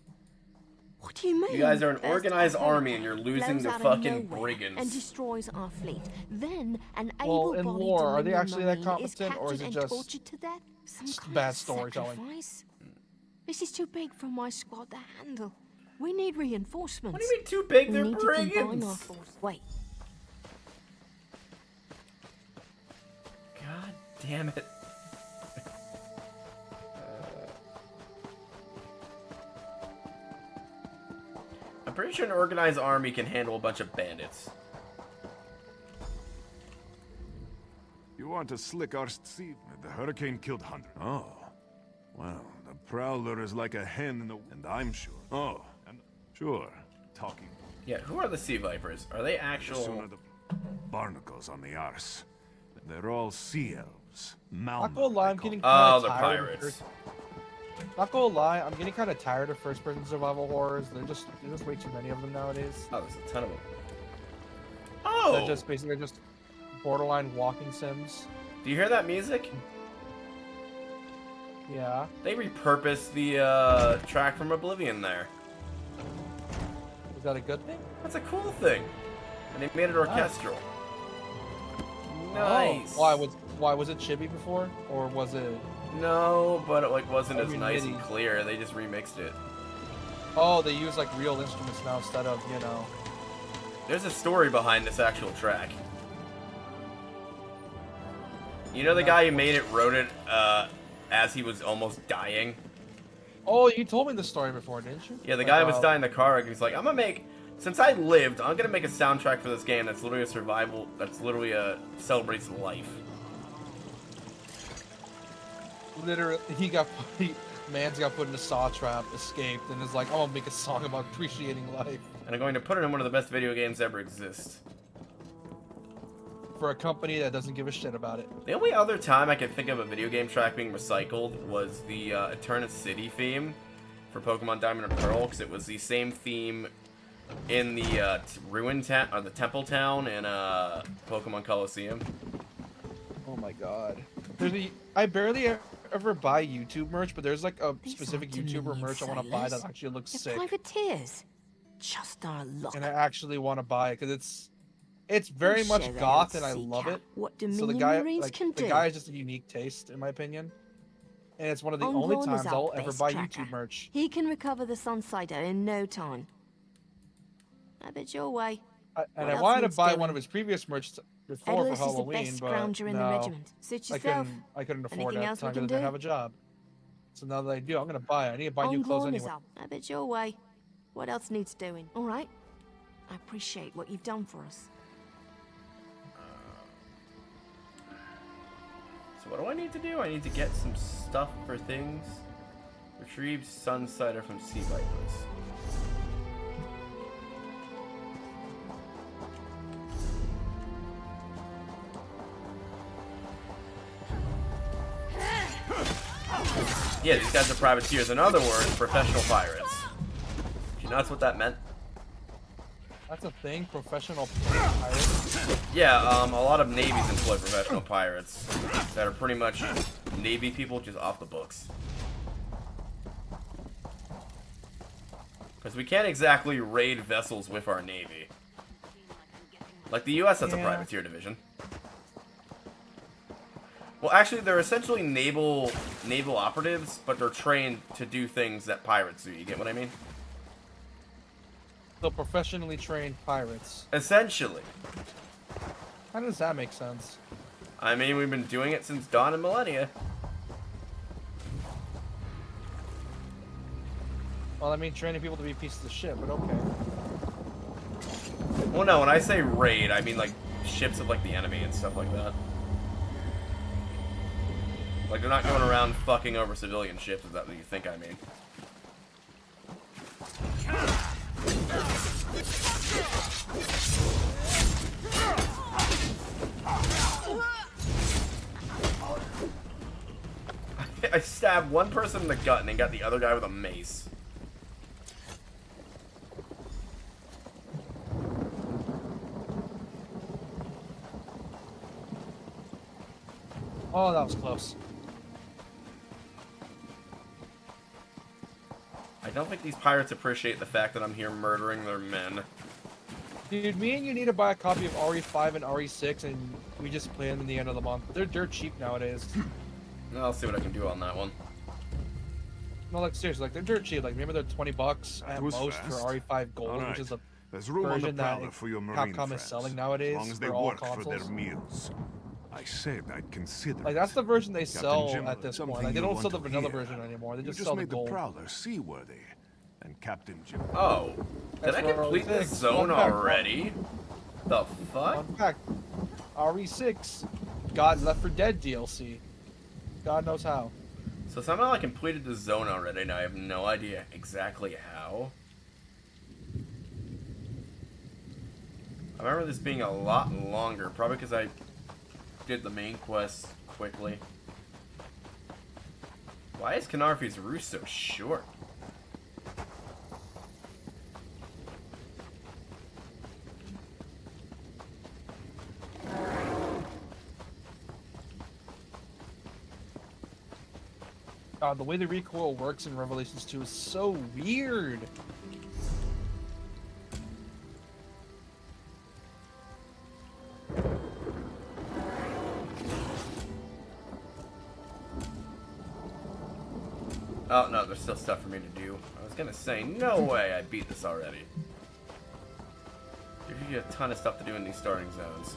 What do you mean?
You guys are an
First,
organized
a
army and you're
hurricane
losing
blows
to
out of
fucking
nowhere
brigands.
and destroys our fleet. Then an
Well, in
able-bodied
war, are they
Dominion
actually that
Marine is
competent, or is
captured
it
and
just
tortured to death? Some kind
bad
of
storytelling?
sacrifice? This is too big for my squad to handle. We need reinforcements.
What do you mean too big?
We
They're
need to combine
brigands.
our force. Wait.
God damn it. I'm pretty sure an organized army can handle a bunch of bandits.
You want to slick our sea? The hurricane killed hundreds. Oh. Well, the Prowler is like a hen in the... And I'm sure. Oh, and sure. Talking.
Yeah, who are the Sea Vipers? Are they actual...
Sooner the barnacles on the arse. They're all sea elves.
Not gonna lie, I'm getting
oh, the
tired
pirates.
Not gonna lie, I'm getting kind of tired of first-person survival horrors. There's just way too many of them nowadays.
Oh, there's a ton of them. Oh!
They're just basically just borderline walking sims.
Do you hear that music?
Yeah.
They repurposed the track from Oblivion there.
Is that a good thing?
That's a cool thing. And they made it orchestral. Nice.
Oh, why was it chibi before, or was it?
No, but it like wasn't as
mean,
nice
MIDI.
and clear. They just remixed it.
Oh, they use like real instruments now instead of, you know.
There's a story behind this actual track. You know the guy who made it wrote it as he was almost dying?
Oh, you told me the story before, didn't you?
Yeah, the guy was dying in the car wreck, and he's like, I'm gonna make... Since I lived, I'm gonna make a soundtrack for this game that's literally a survival... That's literally celebrates life.
Literally, Mans got put in a saw trap, escaped, and is like, I'm gonna make a song about appreciating life.
And I'm going to put it in one of the best video games ever exist.
For a company that doesn't give a shit about it.
The only other time I could think of a video game track being recycled was the Eternus City theme for Pokemon Diamond and Pearl, because it was the same theme in the Ruin Town, or the Temple Town in Pokemon Coliseum.
Oh my god. I barely ever buy YouTube merch, but there's like a specific YouTuber merch I want to buy that actually looks sick.
Privateers. Just our luck.
And I actually want to buy it because it's very much goth and I love it.
What
So
Dominion
the guy,
Marines
like,
can
the
do.
guy has just a unique taste, in my opinion. And it's one of the only
Onglorn is
times
our
I'll ever
best
buy
tracker.
YouTube merch.
He can recover the Sunsider in no time. I bet your way.
And
What
I
else
wanted to
needs
buy
doing?
one of his previous merch before
Edlis
for
is the
Halloween,
best
but
grounder in the
no,
regiment. Suit yourself.
I couldn't afford
Anything
it
else we
because I
can
didn't
do?
have a job. So now that I do, I'm gonna buy it. I need to buy new clothes
Onglorn is
anyway.
up. I bet your way. What else needs doing? All right. I appreciate what you've done for us.
So what do I need to do? I need to get some stuff for things. Retrieve Sunsider from Sea Vipers. Yeah, these guys are privateers. In other words, professional pirates. Do you know that's what that meant?
That's a thing, professional pirates.
Yeah, a lot of navies employ professional pirates that are pretty much navy people just off the books. Because we can't exactly raid vessels with our navy. Like the US has a privateer division. Well, actually, they're essentially naval operatives, but they're trained to do things that pirates do. You get what I mean?
So professionally trained pirates.
Essentially.
How does that make sense?
I mean, we've been doing it since dawn of millennia.
Well, I mean, training people to be pieces of shit, but okay.
Well, no, when I say raid, I mean, like, ships of, like, the enemy and stuff like that. Like, they're not going around fucking over civilian ships, is that what you think I mean? I stabbed one person in the gut and then got the other guy with a mace.
Oh, that was close.
I don't think these pirates appreciate the fact that I'm here murdering their men.
Dude, me and you need to buy a copy of RE5 and RE6, and we just play them in the end of the month. They're dirt cheap nowadays.
I'll see what I can do on that one.
No, like seriously, like they're dirt cheap. Like maybe they're $20 at
was
most
fast.
for RE5 Gold,
All right.
which is a
There's room on the
version that
Prowler for your Marine
Capcom
friends,
is selling nowadays
as long as they
for all
work for their
consoles.
meals. I said I'd consider
Like
it.
that's the version they
Captain
sell
Jim,
at this
something
point. Like they
you'll
don't sell the
want to
vanilla
hear.
version anymore. They
You
just sell the
made
gold.
the Prowler seaworthy, and Captain Jim.
Oh, Did I complete this zone already? The fuck?
Fun fact. RE6 got Left 4 Dead DLC. God knows how.
So somehow I completed the zone already, and I have no idea exactly how. I remember this being a lot longer, probably because I did the main quest quickly. Why is Khenarthi's Roost so short?
The way the recoil works in Revelations 2 is so weird.
Oh no, there's still stuff for me to do. I was gonna say, no way I beat this already. There's usually a ton of stuff to do in these starting zones.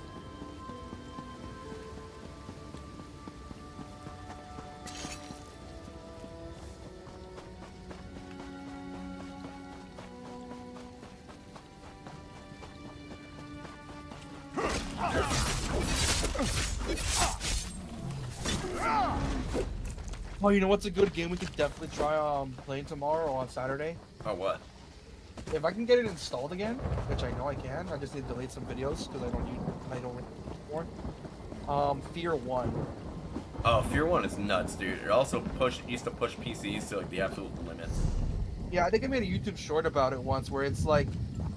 Oh, you know what's a good game we could definitely try playing tomorrow or on Saturday?
Oh, what?
If I can get it installed again, which I know I can, I just need to delete some videos because I don't use anymore. Fear 1.
Oh, Fear 1 is nuts, dude. It also used to push PCs to like the absolute limit.
Yeah, I think I made a YouTube short about it once where it's like,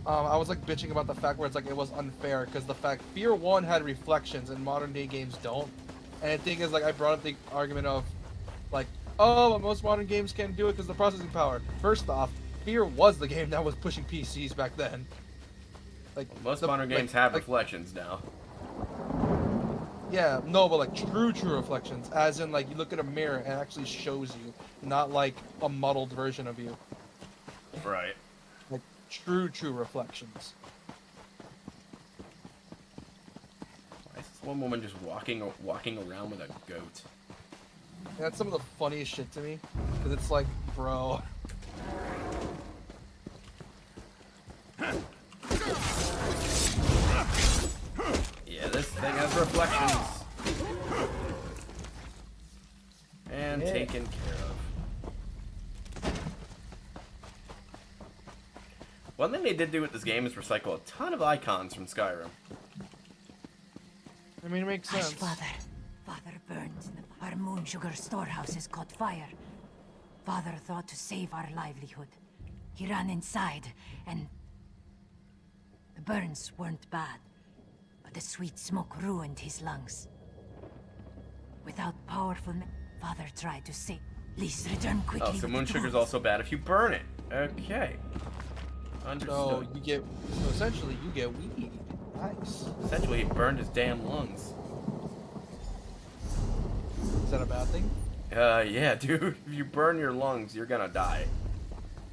I was like bitching about the fact where it's like it was unfair because the fact Fear 1 had reflections and modern day games don't. And the thing is, like, I brought up the argument of like, oh, but most modern games can't do it because of the processing power. First off, Fear was the game that was pushing PCs back then. Like
most modern games have reflections now.
Yeah, no, but like true reflections, as in like you look at a mirror and it actually shows you, not like a muddled version of you.
Right.
Like true reflections.
Why is this one woman just walking around with a goat?
And that's some of the funniest shit to me, because it's like, bro.
Yeah, this thing has reflections. And taken care of. One thing they did do with this game is recycle a ton of icons from Skyrim.
I mean, it makes sense.
Father burns. Our Moonsugar storehouse has caught fire. Father thought to save our livelihood. He ran inside, and the burns weren't bad, but the sweet smoke ruined his lungs. Without powerful Father tried to save. Please return quickly.
Oh, so Moonsugar's also bad if you burn it. Okay. Understood.
So you get, so essentially you get weed. Nice.
Essentially, he burned his damn lungs.
Is that a bad thing?
Yeah, dude. If you burn your lungs, you're gonna die.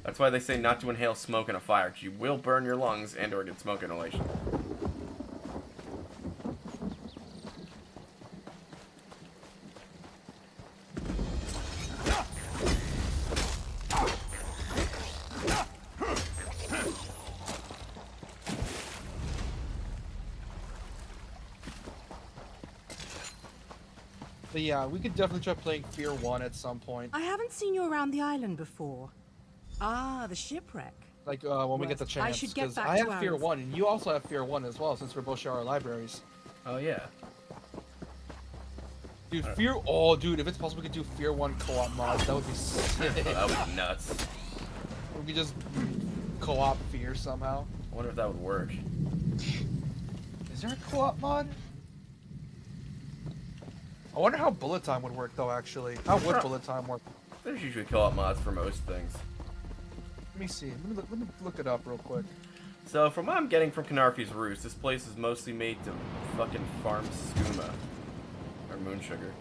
That's why they say not to inhale smoke in a fire, because you will burn your lungs and or get smoke inhalation.
But yeah, we could definitely try playing Fear 1 at some point.
I haven't seen you around the island before. Ah, the shipwreck.
Like, when we get the chance.
I should get back
I
to
have Fear 1, and you also have Fear 1 as well, since we both share our libraries.
Oh, yeah.
Dude, Fear... Oh, dude, if it's possible we could do Fear 1 co-op mods, that would be sick.
That would be nuts.
We could just co-op Fear somehow.
I wonder if that would work.
Is there a co-op mod? I wonder how bullet time would work, though, actually. How would bullet time work?
There's usually co-op mods for most things.
Let me see. Let me look it up real quick.
So, from what I'm getting from Khenarthi's Roost, this place is mostly made to fucking farm skooma. Or Moonsugar.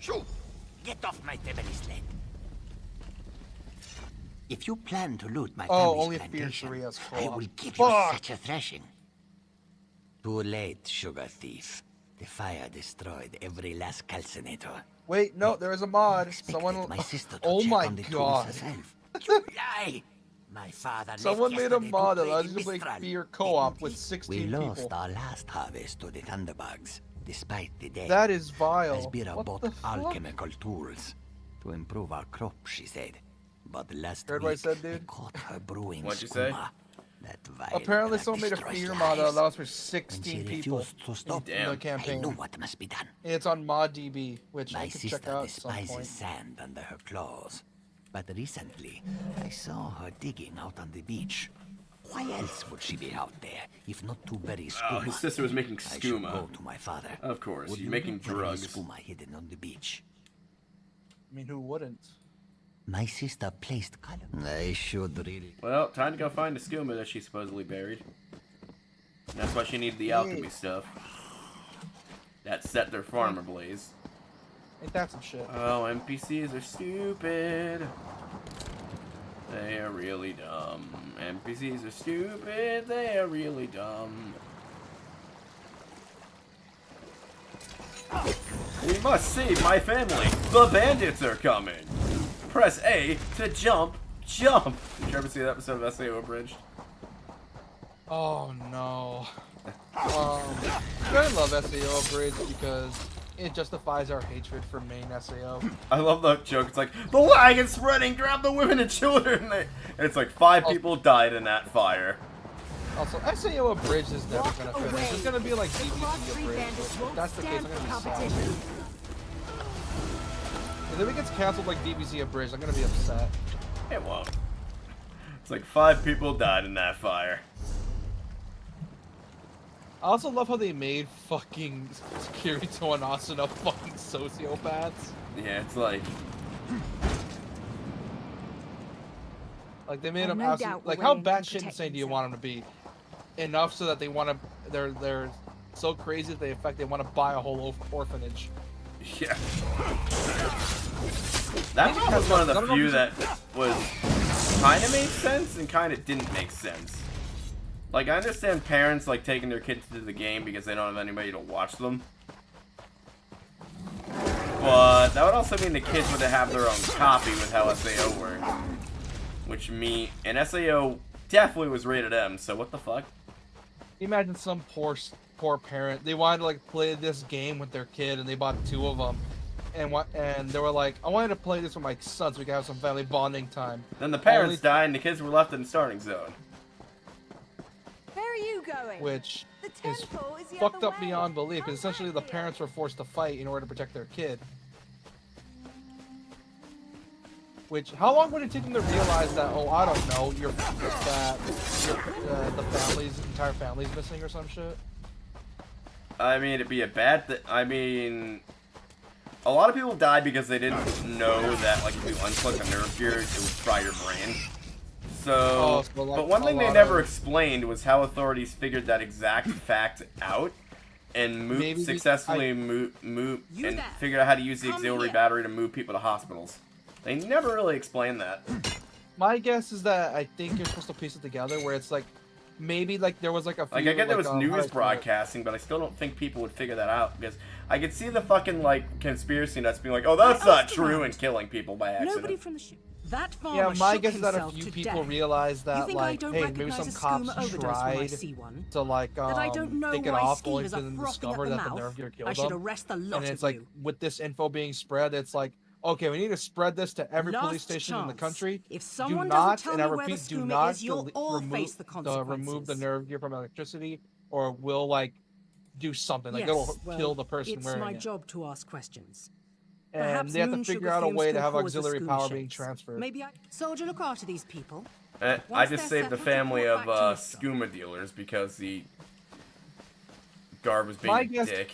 Shoo! Get off my family sled. If you plan to loot my family's
only Fear
plantation,
3 has
I
co-op.
will give you
Fuck!
such a thrashing. Too late, sugar thief. The fire destroyed every last calcinator.
Wait, no, there is a mod. Someone.
My sister to
Oh
check
my
on the tools
god.
herself. You lie! My father
Someone
left
made a
yesterday to
mod that
play
allows
the
you to play
Mistral.
Fear co-op with
We
16
lost
people.
our last harvest to the thunderbugs, despite the death.
That is vile.
Asbira
What
bought
the fuck?
alchemical tools to improve our crop, she said. But last
Heard what I
week,
said,
we
dude?
caught her brewing
What'd you say?
skooma. That vile
Apparently,
drug
someone made a
destroys
Fear mod that
lives.
allows for
When she
16 people
refused to stop,
in the
I
campaign.
knew what must be done.
And it's on ModDB, which
My
I can check
sister
out at some
despises
point.
sand under her claws. But recently, I saw her digging out on the beach. Why else would she be out there, if not to bury skooma?
Oh, his sister was making
I should
skooma.
go to my father.
Of course,
Would
you're
you
making
bury
drugs.
skooma hidden on the beach?
I mean, who wouldn't?
My sister placed column. I should really.
Well, time to go find the skooma that she supposedly buried. And that's why she needed the alchemy stuff. That set their farm ablaze.
Ain't that some shit?
Oh, NPCs are stupid. They are really dumb. NPCs are stupid. They are really dumb. We must save my family. The bandits are coming. Press A to jump. Jump. Did you ever see that episode of SAO Abridged?
Oh no. I love SAO Abridged because it justifies our hatred for main SAO.
I love that joke. It's like, the wagon's spreading, grab the women and children. And it's like 5 people died in that fire.
Also, SAO Abridged is never gonna finish. It's gonna be like DBZ Abridged. If that's the case, I'm gonna be sad. If it gets canceled like DBZ Abridged, I'm gonna be upset.
It won't. It's like 5 people died in that fire.
I also love how they made fucking Kirito and Asuna fucking sociopaths.
Yeah, it's like...
Like they made
I've
them
no
absolutely,
doubt
like
we're
how
waiting to
batshit
protect
insane do you want them to be? Enough so that they want to, they're so crazy that they want to buy a whole orphanage.
Yeah. That one was one of the few that was kind of made sense and kind of didn't make sense. Like, I understand parents like taking their kids to the game because they don't have anybody to watch them. But that would also mean the kids would have their own copy with how SAO works. Which and SAO definitely was rated M, so what the fuck?
Imagine some poor parent, they wanted to like play this game with their kid and they bought 2 of them. And they were like, I wanted to play this with my son so we could have some family bonding time.
Then the parents died and the kids were left in the starting zone.
Where are you going?
Which
The
is
temple is the
fucked
other
up
way.
beyond belief, because essentially the parents were forced to fight in order to protect their kid. Which, how long would it take them to realize that, oh, I don't know, the entire family's missing or some shit?
I mean, it'd be a bad thing. I mean, a lot of people died because they didn't know that, like, if you unplug the nerve gear, it would fry your brain. So, but one thing they never explained was how authorities figured that exact fact out and successfully figured out how to use the auxiliary battery to move people to hospitals. They never really explained that.
My guess is that I think you're supposed to piece it together, where it's like, maybe like there was like a few,
Like, I get there was news
how
broadcasting, but I still don't think people would figure that out, because I could see the fucking, like, conspiracy nuts being like, oh, that's not true, and killing people by accident.
Nobody from the ship. That farmer
Yeah, my
shook
guess is that a
himself
few
to
people
death.
realize
You
that,
think I
like,
don't
hey, maybe
recognize
some
a skooma
cops
overdose when I
tried
see one?
to, like,
That I don't know
take it
why
off,
Steve
only
is
to
a
then
frothing
discover
at the
that the
mouth.
nerve gear killed
I should
them.
arrest the lot
And it's
of
like,
you.
with this info being spread, it's like, okay, we need to spread this to every police
Last
station in the
chance.
country.
If
Do
someone
not,
doesn't tell
and I
me where the
repeat, do
skooma
not
is, you'll all face the
remove the
consequences.
nerve gear from electricity, or will, like, do something. Like,
Yes,
it'll
well,
kill the person
it's
wearing
my
it.
job to ask questions.
And
Perhaps
they have to
moon
figure
sugar
out a
fumes
way to
can
have
cause the
auxiliary
skooma
power being
shakes.
transferred.
Maybe Soldier, look after these people.
I
Once
just
they're
saved the
settled,
family
report
of
back to your
skooma dealers because the guard was being
My
a
guess-
dick.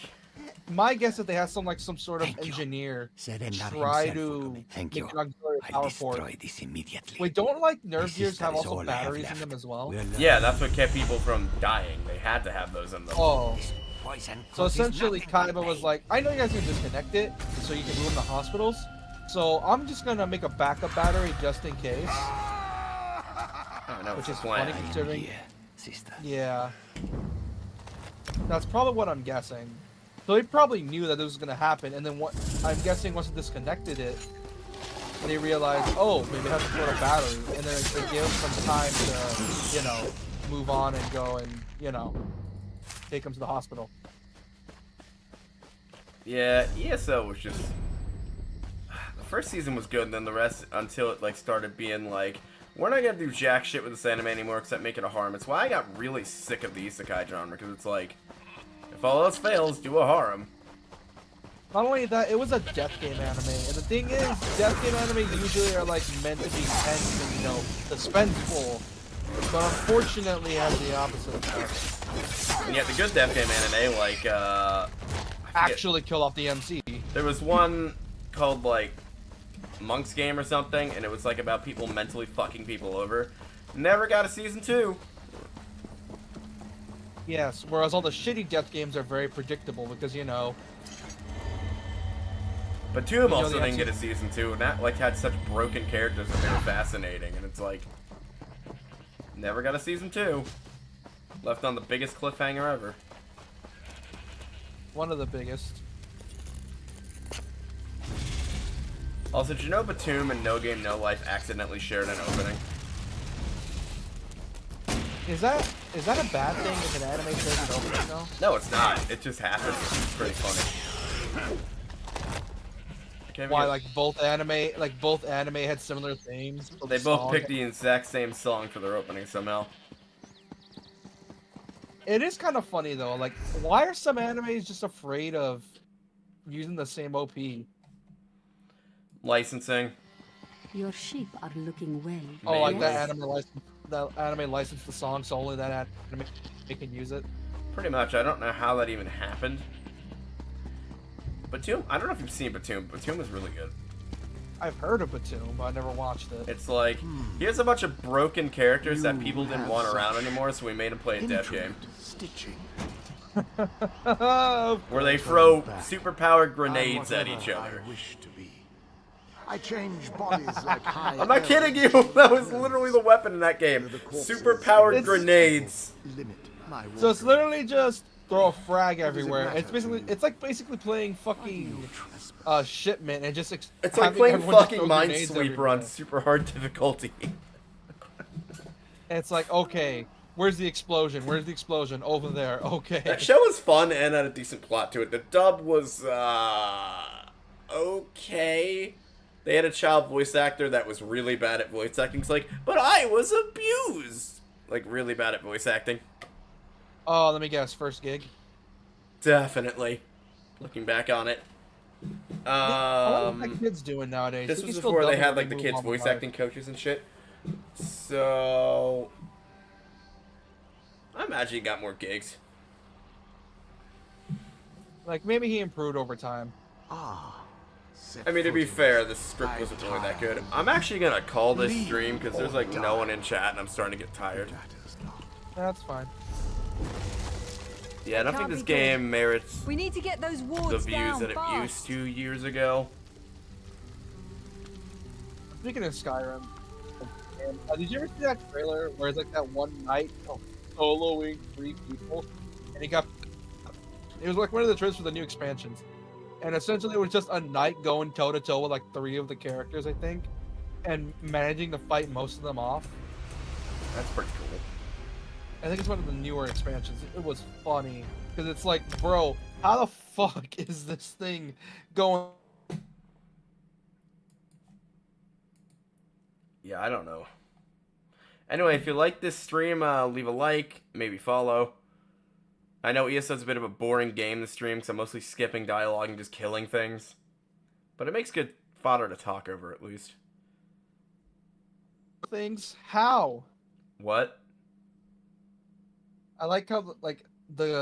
My guess is they have some sort of engineer try to
Thank
make
you.
an auxiliary power port.
Destroy this immediately.
Wait, don't like nerve
This
gears
sister
have
is
also
all I have
batteries in
left.
them as well?
Yeah, that's what kept people from dying. They had to have those in them.
Oh.
Poison
So
causes
essentially,
nothing but
Kaiba was
pain.
like, I know you guys can disconnect it so you can move them to hospitals. So I'm just gonna make a backup battery just in case.
I don't know,
Which
it's
is
a plan.
funny considering.
sister.
Yeah. That's probably what I'm guessing. So they probably knew that this was gonna happen, and then what? I'm guessing once they disconnected it, they realized, oh, maybe I have to put a battery, and then it gave them some time to, you know, move on and go and, you know, take them to the hospital.
Yeah, ESO was just... The first season was good, and then the rest, until it, like, started being like, we're not gonna do jack shit with this anime anymore except make it a harem. It's why I got really sick of the isekai genre, because it's like, if all else fails, do a harem.
Not only that, it was a death game anime, and the thing is, death game anime usually are like meant to be tense and, you know, suspenseful, but unfortunately it has the opposite effect.
And yet the good death game anime, like,
actually kill off the MC.
There was one called, like, Monk's Game or something, and it was, like, about people mentally fucking people over. Never got a season 2.
Yes, whereas all the shitty death games are very predictable because, you know...
But Tomb also didn't get a season 2, and that, like, had such broken characters that they were fascinating, and it's like... Never got a season 2. Left on the biggest cliffhanger ever.
One of the biggest.
Also, did you know Batum and No Game No Life accidentally shared an opening?
Is that a bad thing if an anime shares an opening though?
No, it's not. It just happens. It's pretty funny.
Why, like both anime had similar themes? So
they both picked the exact same song for their opening somehow.
It is kind of funny though. Like, why are some animes just afraid of using the same OP?
Licensing.
Your sheep are looking well.
Oh, like that anime licensed the song, so only that anime can use it.
Pretty much. I don't know how that even happened. Batum, I don't know if you've seen Batum. Batum is really good.
I've heard of Batum, but I never watched it.
It's like, here's a bunch of broken characters that people didn't want around anymore, so we made them play a death game.
Stitching.
Where they throw super-powered grenades at each other.
I change bodies like high.
I'm not kidding you! That was literally the weapon in that game. Super-powered grenades.
So it's literally just throw a frag everywhere. It's like basically playing fucking Shipment and just
it's like playing fucking Minesweeper on super hard difficulty.
And it's like, okay, where's the explosion? Where's the explosion? Over there. Okay.
That show was fun and had a decent plot to it. The dub was okay. They had a child voice actor that was really bad at voice acting. It's like, but I was abused. Like, really bad at voice acting.
Oh, let me guess. First gig?
Definitely. Looking back on it.
I wonder what the kids doing nowadays.
This was before they had, like, the kids' voice acting coaches and shit. So... I imagine he got more gigs.
Like, maybe he improved over time.
I mean, to be fair, the script wasn't really that good. I'm actually gonna call this stream because there's like no one in chat and I'm starting to get tired.
That's fine.
Yeah, I don't think this game merits
We need to get those wards
the views
down
that it
fast.
used to years ago.
Speaking of Skyrim, did you ever see that trailer where it's like that one night soloing 3 people? And it was like one of the trailers for the new expansions. And essentially it was just a knight going toe-to-toe with like 3 of the characters, I think. And managing to fight most of them off.
That's pretty cool.
I think it's one of the newer expansions. It was funny. Because it's like, bro, how the fuck is this thing going?
Yeah, I don't know. Anyway, if you like this stream, leave a like, maybe follow. I know ESO's a bit of a boring game to stream because I'm mostly skipping dialogue and just killing things. But it makes good fodder to talk over, at least.
Things? How?
What?
I like how, like, the